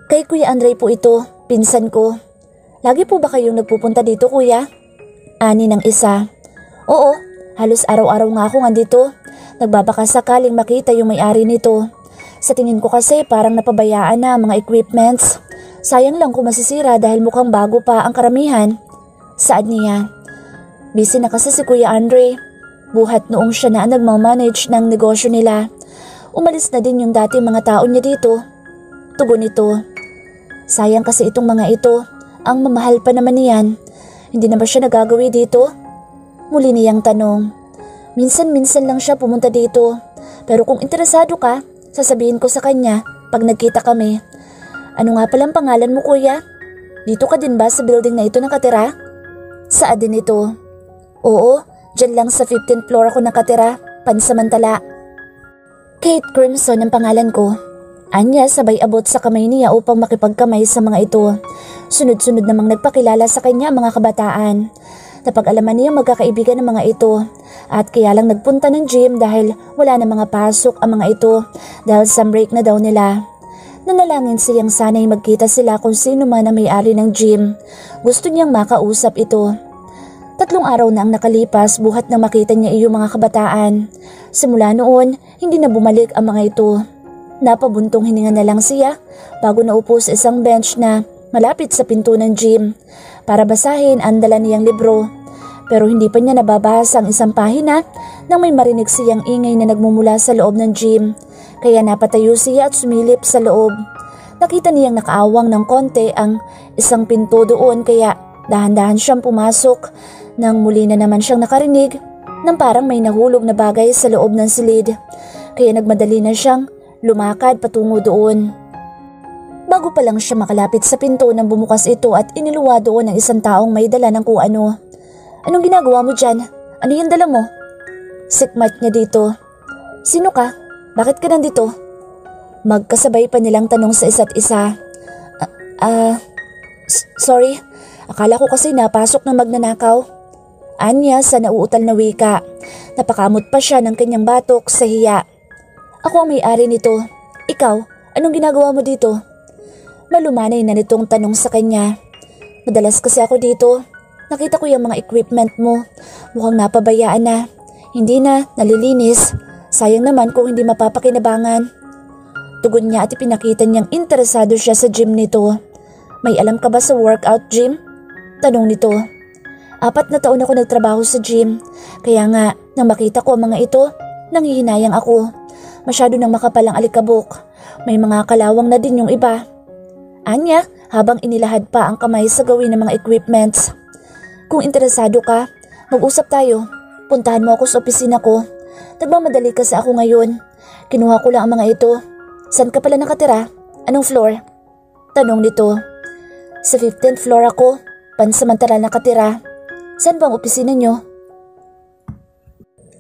Kay Kuya Andre po ito, pinsan ko. Lagi po ba kayong nagpupunta dito, kuya? Ani ng isa. Oo, halos araw-araw nga ako andito. Nagbabaka sakaling makita yung may-ari nito. Sa tingin ko kasi parang napabayaan na ang mga equipments. Sayang lang kung masisira dahil mukhang bago pa ang karamihan. Saad niya. Busy na kasi si Kuya Andre. Buhat noong siya na nagmamanage ng negosyo nila. Umalis na din yung dating mga tao niya dito. Tugon nito. Sayang kasi itong mga ito. Ang mamahal pa naman niyan. Hindi na ba siya nagagawi dito? Muli niyang tanong. Minsan-minsan lang siya pumunta dito. Pero kung interesado ka, sasabihin ko sa kanya pag nagkita kami. Ano nga palang pangalan mo, kuya? Dito ka din ba sa building na ito nakatira? Saad din ito. Oo, dyan lang sa 15th floor ako nakatira, pansamantala. Kate Crimson ang pangalan ko. Anya sabay abot sa kamay niya upang makipagkamay sa mga ito. Sunod-sunod namang nagpakilala sa kanya ang mga kabataan. Napag-alaman niya magkakaibigan ng mga ito at kaya lang nagpunta ng gym dahil wala na mga pasok ang mga ito dahil sa break na daw nila. Nanalangin siyang sana'y magkita sila kung sino man ang may-ari ng gym. Gusto niyang makausap ito. 3 araw na ang nakalipas buhat nang makita niya iyong mga kabataan. Simula noon, hindi na bumalik ang mga ito. Napabuntong hininga na lang siya bago naupo sa isang bench na malapit sa pinto ng gym para basahin ang dala niyang libro. Pero hindi pa niya nababasa ang isang pahina nang may marinig siyang ingay na nagmumula sa loob ng gym. Kaya napatayo siya at sumilip sa loob. Nakita niyang nakaawang ng konti ang isang pinto doon kaya dahan-dahan siyang pumasok nang muli na naman siyang nakarinig ng parang may nahulog na bagay sa loob ng silid. Kaya nagmadali na siyang lumakad patungo doon. Bago pa lang siya makalapit sa pinto nang bumukas ito at iniluwa doon ng isang taong may dala ng kung ano. Anong ginagawa mo dyan? Ano yung dala mo? Sikmat niya dito. Sino ka? Bakit ka nandito? Magkasabay pa nilang tanong sa isa't isa. Sorry. Akala ko kasi napasok ng magnanakaw. Anya sa nauutal na wika. Napakamot pa siya ng kanyang batok sa hiya. Ako ang may-ari nito. Ikaw, anong ginagawa mo dito? Malumanay na nitong tanong sa kanya. Madalas kasi ako dito. Nakita ko yung mga equipment mo. Mukhang napabayaan na. Hindi na, nalilinis. Sayang naman kung hindi mapapakinabangan. Tugon niya at ipinakita niyang interesado siya sa gym nito. May alam ka ba sa workout gym? Tanong nito. 4 na taon ako nagtrabaho sa gym. Kaya nga, nang makita ko ang mga ito, nanghihinayang ako. Masyado nang makapalang alikabok. May mga kalawang na din yung iba. Anya habang inilahad pa ang kamay sa gawin ng mga equipments. Kung interesado ka, mag-usap tayo. Puntahan mo ako sa opisina ko. Nagmamadali kasi ako ngayon. Kinuha ko lang ang mga ito. Saan ka pala nakatira? Anong floor? Tanong nito. Sa 15th floor ako. Pansamantala nakatira. Saan bang opisina nyo?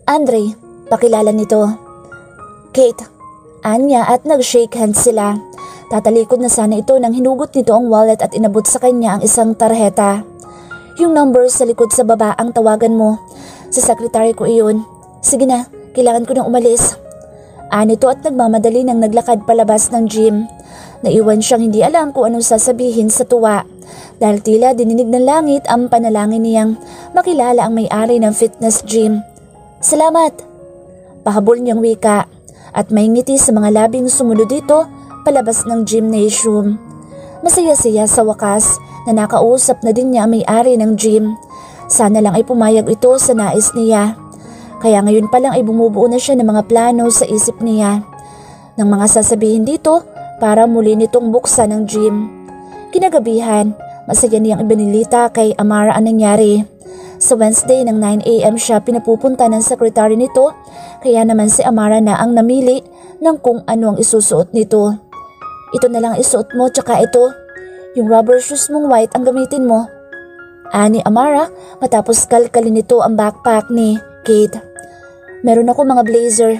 Andre, pakilala nito. Kate, Anya at nag-shake hands sila. Tatalikod na sana ito nang hinugot nito ang wallet at inabot sa kanya ang isang tarheta. Yung number sa likod sa baba ang tawagan mo. Sa sekretary ko iyon. Sige na, kailangan ko nang umalis. Anito at nagmamadali nang naglakad palabas ng gym. Naiwan siyang hindi alam kung anong sasabihin sa tuwa. Dahil tila dininig ng langit ang panalangin niyang makilala ang may-ari ng fitness gym. Salamat! Pahabol niyang wika at may ngiti sa mga labing sumunod dito palabas ng gymnasium. Masaya-saya sa wakas na nakausap na din niya ang may-ari ng gym. Sana lang ay pumayag ito sa nais niya. Kaya ngayon pa lang ay bumubuo na siya ng mga plano sa isip niya. Ng mga sasabihin dito para muli nitong buksan ang gym. Kinagabihan, masaya niyang ibinilita kay Amara ang nangyari. Sa Wednesday ng 9 AM siya pinapupunta ng sekretary nito, kaya naman si Amara na ang namili ng kung ano ang isusuot nito. Ito na lang isuot mo tsaka ito. Yung rubber shoes mong white ang gamitin mo. Ani Amara matapos kalkalin nito ang backpack ni Kate. Meron ako mga blazer.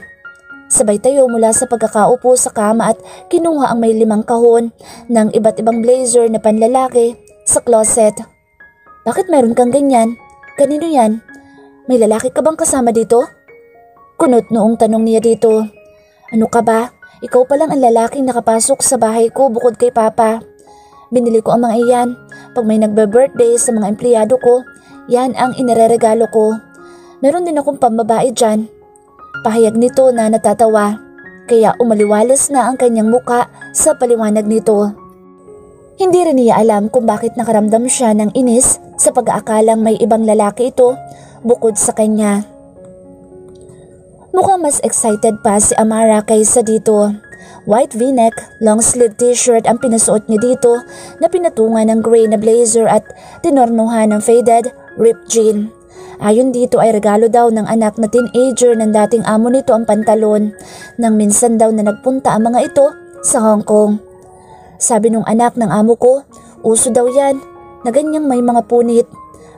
Sabay tayo mula sa pagkakaupo sa kama at kinuha ang may 5 kahon ng iba't ibang blazer na panlalaki sa closet. Bakit meron kang ganyan? Kanino yan? May lalaki ka bang kasama dito? Kunot noong tanong niya dito. Ano ka ba? Ikaw pa lang ang lalaking nakapasok sa bahay ko bukod kay Papa. Binili ko ang mga iyan. Pag may nagbe-birthday sa mga empleyado ko, yan ang inireregalo ko. Meron din akong pambabae dyan. Pahayag nito na natatawa, kaya umaliwalas na ang kanyang muka sa paliwanag nito. Hindi rin niya alam kung bakit nakaramdam siya ng inis sa pag-aakalang may ibang lalaki ito bukod sa kanya. Mukhang mas excited pa si Amara kaysa dito. White v-neck, long sleeve t-shirt ang pinasuot niya dito na pinatungan ng gray na blazer at tinornuhan ng faded ripped jean. Ayon dito ay regalo daw ng anak na teenager ng dating amo nito ang pantalon nang minsan daw na nagpunta ang mga ito sa Hong Kong. Sabi nung anak ng amo ko, uso daw yan na ganyang may mga punit.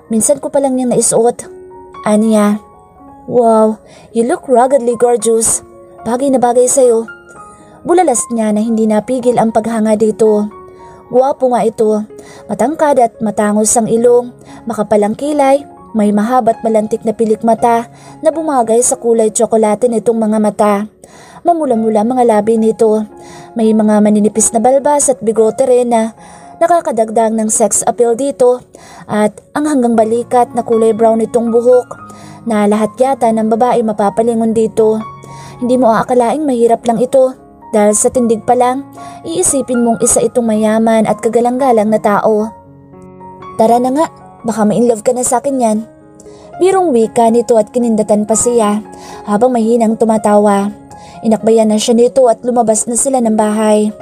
Minsan ko pa lang niyang naisuot. Aniya, wow, you look ruggedly gorgeous. Bagay na bagay sa'yo. Bulalas niya na hindi napigil ang paghanga dito. Guwapo nga ito, matangkad at matangos ang ilong, makapalang kilay, may mahaba't malantik na pilik mata na bumagay sa kulay tsokolate nitong mga mata. Mamula-mula mga labi nito, may mga maninipis na balbas at bigote rin na nakakadagdag ng sex appeal dito at ang hanggang balikat na kulay brown nitong buhok na lahat yata ng babae mapapalingon dito. Hindi mo aakalaing mahirap lang ito. Dahil sa tindig pa lang, iisipin mong isa itong mayaman at kagalang-galang na tao. Tara na nga, baka ma-inlove ka na sa akin yan. Birong wika nito at kinindatan pa siya habang mahinang tumatawa. Inakbayan na siya nito at lumabas na sila ng bahay.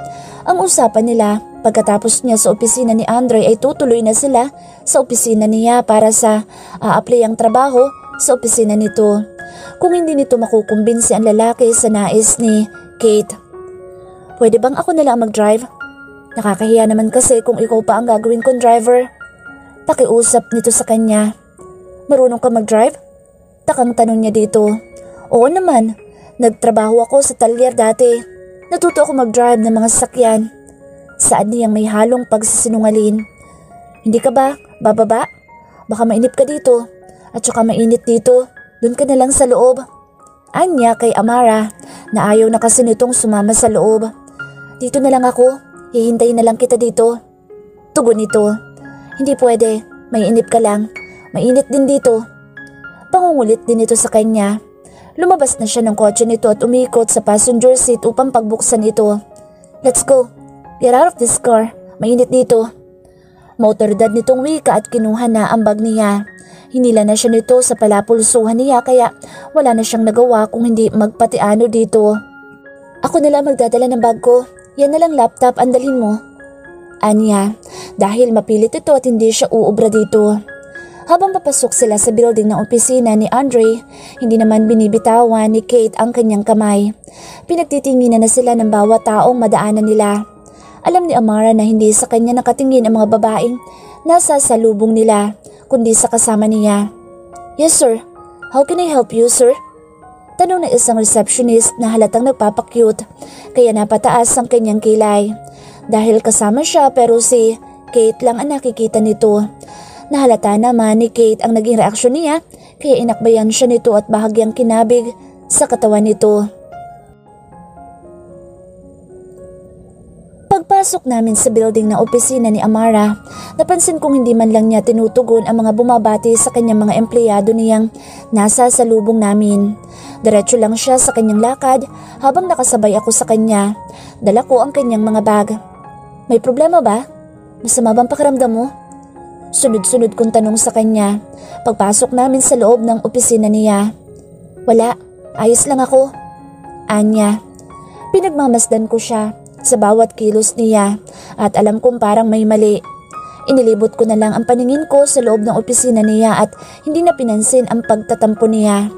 Ang usapan nila, pagkatapos niya sa opisina ni Andre ay tutuloy na sila sa opisina niya para sa a-apply ang trabaho sa opisina nito. Kung hindi nito makukumbinsi ang lalaki sa nais ni Kate. Pwede bang ako na lang mag-drive? Nakakahiya naman kasi kung ikaw pa ang gagawin kong driver. Pakiusap nito sa kanya. Marunong ka mag-drive? Takang tanong niya dito. Oo naman, nagtrabaho ako sa talyer dati. Natuto ako mag-drive ng mga sasakyan. Saan niyang may halong pagsisinungalin? Hindi ka ba bababa? Baka mainip ka dito. At saka mainit dito. Doon ka na lang sa loob. Anya kay Amara na ayaw na kasi nitong sumama sa loob. Dito na lang ako, hihintayin na lang kita dito. Tugon nito. Hindi pwede, may inip ka lang. Mainit din dito. Pangungulit din ito sa kanya. Lumabas na siya ng kotse nito at umikot sa passenger seat upang pagbuksan ito. Let's go. Get out of this car. Mainit dito. Motoridad nitong wika at kinuha na ang bag niya. Hinila na siya nito sa palapulsuhan niya kaya wala na siyang nagawa kung hindi magpatiano dito. Ako na lang magdadala ng bag ko. Yan na lang laptop ang dalhin mo. Anya, dahil mapilit ito at hindi siya uubra dito. Habang papasok sila sa building ng opisina ni Andre, hindi naman binibitawan ni Kate ang kanyang kamay. Pinagtitinginan na sila ng bawat taong madaanan nila. Alam ni Amara na hindi sa kanya nakatingin ang mga babaeng nasa salubong nila, kundi sa kasama niya. Yes sir, how can I help you sir? Tanong ng isang receptionist na halatang nagpapakyut, kaya napataas ang kanyang kilay. Dahil kasama siya pero si Kate lang ang nakikita nito. Nahalata naman ni Kate ang naging reaksyon niya, kaya inakbayan siya nito at bahagyang kinabig sa katawan nito. Pagpasok namin sa building na opisina ni Amara, napansin kong hindi man lang niya tinutugon ang mga bumabati sa kanyang mga empleyado niyang nasa salubong namin. Diretso lang siya sa kanyang lakad habang nakasabay ako sa kanya. Dala ko ang kanyang mga bag. May problema ba? Masama bang pakiramdam mo? Sunod-sunod kong tanong sa kanya pagpasok namin sa loob ng opisina niya. Wala, ayos lang ako. Anya. Pinagmamasdan ko siya sa bawat kilos niya at alam kong parang may mali. Inilibot ko na lang ang paningin ko sa loob ng opisina niya at hindi na pinansin ang pagtatampo niya.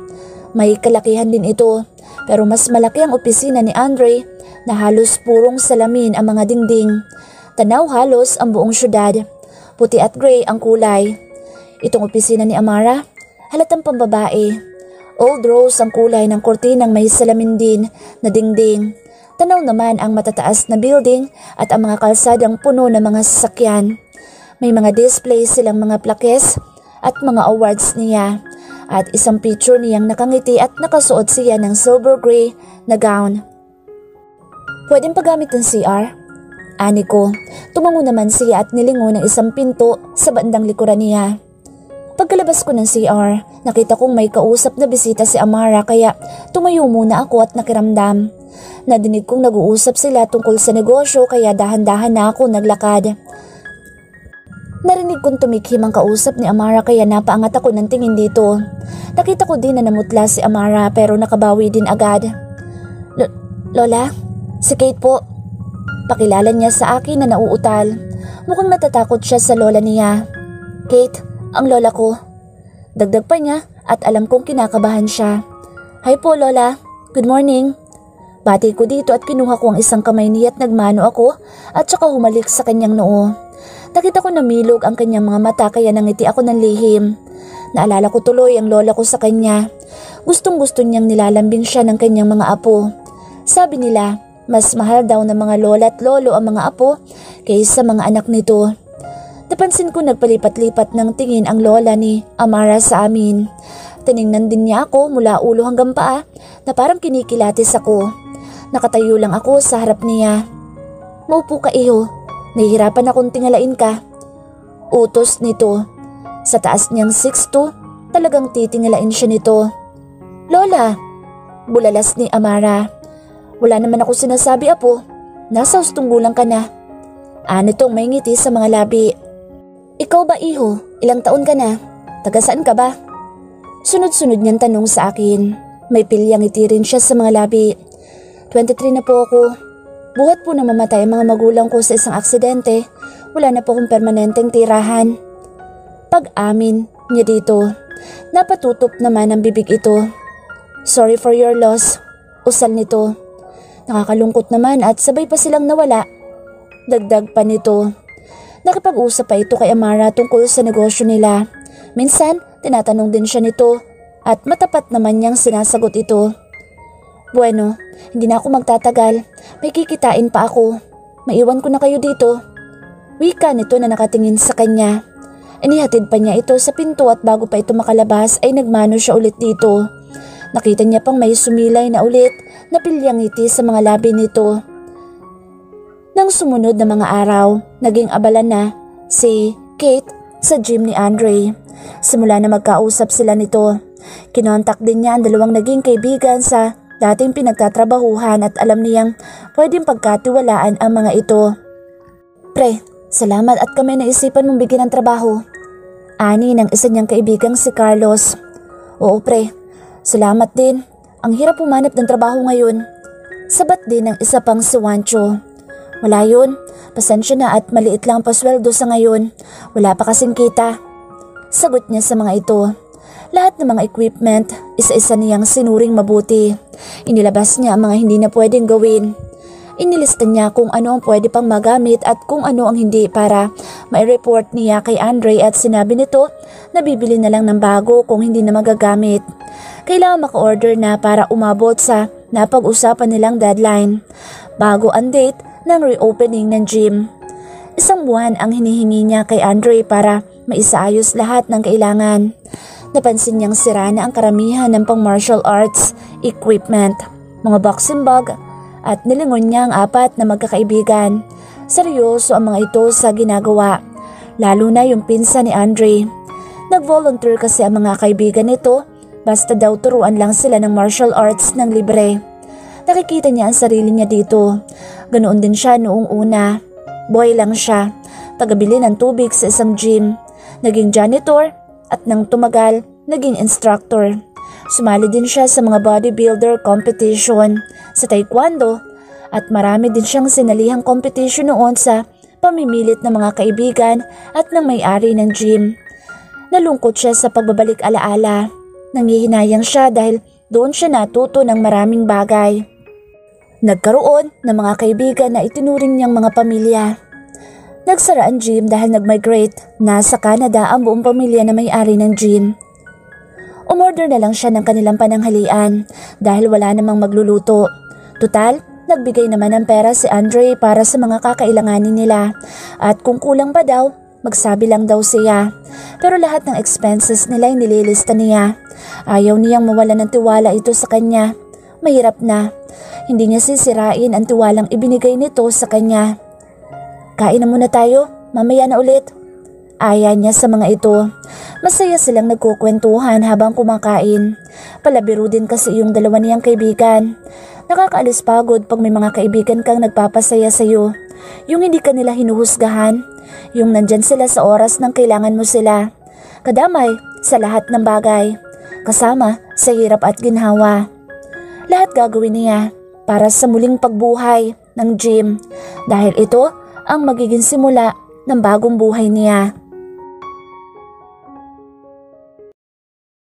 May kalakihan din ito, pero mas malaki ang opisina ni Andre na halos purong salamin ang mga dingding. Tanaw halos ang buong syudad. Puti at gray ang kulay. Itong opisina ni Amara, halatang pambabae. Old rose ang kulay ng kortinang may salamin din na dingding. Tanaw naman ang matataas na building at ang mga kalsadang puno ng mga sasakyan. May mga display silang mga plakes at mga awards niya. At isang picture niyang nakangiti at nakasuot siya ng silver gray na gown. Pwedeng paggamit ng CR? Ani ko. Tumango naman siya at nilingo ng isang pinto sa bandang likuran niya. Pagkalabas ko ng CR, nakita kong may kausap na bisita si Amara kaya tumayo muna ako at nakiramdam. Nadinig kong nag-uusap sila tungkol sa negosyo kaya dahan-dahan na ako naglakad. Narinig kong tumikhim ang kausap ni Amara kaya napaangat ako ng tingin dito. Nakita ko din na namutla si Amara pero nakabawi din agad. Lola, si Kate po. Pakilala niya sa akin na nauutal. Mukhang natatakot siya sa lola niya. Kate, ang lola ko. Dagdag pa niya at alam kong kinakabahan siya. Hi po lola, good morning. Bati ko dito at kinuha ko ang isang kamay niya at nagmano ako at saka humalik sa kanyang noo. Nakita ko na milog ang kanyang mga mata kaya nangiti ako ng lihim. Naalala ko tuloy ang lola ko sa kanya. Gustong-gusto niyang nilalambing siya ng kanyang mga apo. Sabi nila, mas mahal daw ng mga lola at lolo ang mga apo kaysa mga anak nito. Napansin ko nagpalipat-lipat ng tingin ang lola ni Amara sa amin. Tiningnan din niya ako mula ulo hanggang paa na parang kinikilatis ako. Nakatayo lang ako sa harap niya. Maupo ka iho, nahihirapan akong tingalain ka. Utos nito. Sa taas niyang 6'2", talagang titingalain siya nito. Lola, bulalas ni Amara. Wala naman ako sinasabi apo, nasa hustong gulang ka na. Ano tong may ngiti sa mga labi. Ikaw ba iho, ilang taon ka na? Taga saan ka ba? Sunod-sunod niyang tanong sa akin. May pilyang ngiti rin siya sa mga labi. 23 na po ako. Buhat po nang mamatay ang mga magulang ko sa isang aksidente, wala na po akong permanenteng tirahan. Pag-amin niya dito, napatutop naman ang bibig ito. Sorry for your loss, usal nito. Nakakalungkot naman at sabay pa silang nawala. Dagdag pa nito. Nakipag-usap pa ito kay Amara tungkol sa negosyo nila. Minsan, tinatanong din siya nito at matapat naman niyang sinasagot ito. Bueno, hindi na ako magtatagal. May kikitain pa ako. Maiwan ko na kayo dito. Wika nito na nakatingin sa kanya. Inihatid pa niya ito sa pinto at bago pa ito makalabas ay nagmano siya ulit dito. Nakita niya pang may sumilay na ulit na pilyang ngiti sa mga labi nito. Nang sumunod na mga araw, naging abala na si Kate sa gym ni Andre. Simula na magkausap sila nito. Kinontak din niya ang dalawang naging kaibigan sa dating pinagtatrabahuhan at alam niyang pwedeng pagkatiwalaan ang mga ito. Pre, salamat at kami naisipan mong bigyan ng trabaho. Ani ng isa niyang kaibigang si Carlos. Oo pre, salamat din. Ang hirap humanap ng trabaho ngayon. Sabat din ng isa pang si Juancho. Wala yun. Pasensya na at maliit lang pasweldo sa ngayon. Wala pa kasing kita. Sagot niya sa mga ito. Lahat ng mga equipment, isa-isa niyang sinuring mabuti. Inilabas niya ang mga hindi na pwedeng gawin. Inilista niya kung ano ang pwede pang magamit at kung ano ang hindi para mai-report niya kay Andre at sinabi nito na bibili na lang ng bago kung hindi na magagamit. Kailangan maka-order na para umabot sa napag-usapan nilang deadline bago ang date ng reopening ng gym. 1 buwan ang hinihingi niya kay Andre para maisaayos lahat ng kailangan. Napansin niyang sira na ang karamihan ng pang martial arts equipment, mga boxing bag at nilingon niya ang 4 na magkakaibigan. Seryoso ang mga ito sa ginagawa, lalo na yung pinsan ni Andre. Nag-volunteer kasi ang mga kaibigan nito basta daw turuan lang sila ng martial arts ng libre. Nakikita niya ang sarili niya dito. Ganoon din siya noong una. Boy lang siya, tagabili ng tubig sa isang gym. Naging janitor at nang tumagal, naging instructor. Sumali din siya sa mga bodybuilder competition, sa taekwondo, at marami din siyang sinalihang competition noon sa pamimilit ng mga kaibigan at ng may-ari ng gym. Nalungkot siya sa pagbabalik alaala. Nangihinayang siya dahil doon siya natuto ng maraming bagay. Nagkaroon ng mga kaibigan na itinuring niyang mga pamilya. Nagsara ang gym dahil nag-migrate na sa Canada ang buong pamilya na may-ari ng gym. Umorder na lang siya ng kanilang pananghalian dahil wala namang magluluto. Tutal, nagbigay naman ng pera si Andre para sa mga kakailanganin nila at kung kulang pa daw, magsabi lang daw siya. Pero lahat ng expenses nila ay nililista niya. Ayaw niyang mawala ng tiwala ito sa kanya. Mahirap na. Hindi niya sisirain ang tiwalang ibinigay nito sa kanya. Kain na muna tayo, mamaya na ulit. Aya niya sa mga ito. Masaya silang nagkukwentuhan habang kumakain. Palabiro din kasi yung dalawa niyang kaibigan. Nakakaalis pagod pag may mga kaibigan kang nagpapasaya sa'yo. Yung hindi ka nila hinuhusgahan. Yung nandyan sila sa oras ng kailangan mo sila. Kadamay sa lahat ng bagay. Kasama sa hirap at ginhawa. Lahat gagawin niya para sa muling pagbuhay ng gym. Dahil ito ang magiging simula ng bagong buhay niya.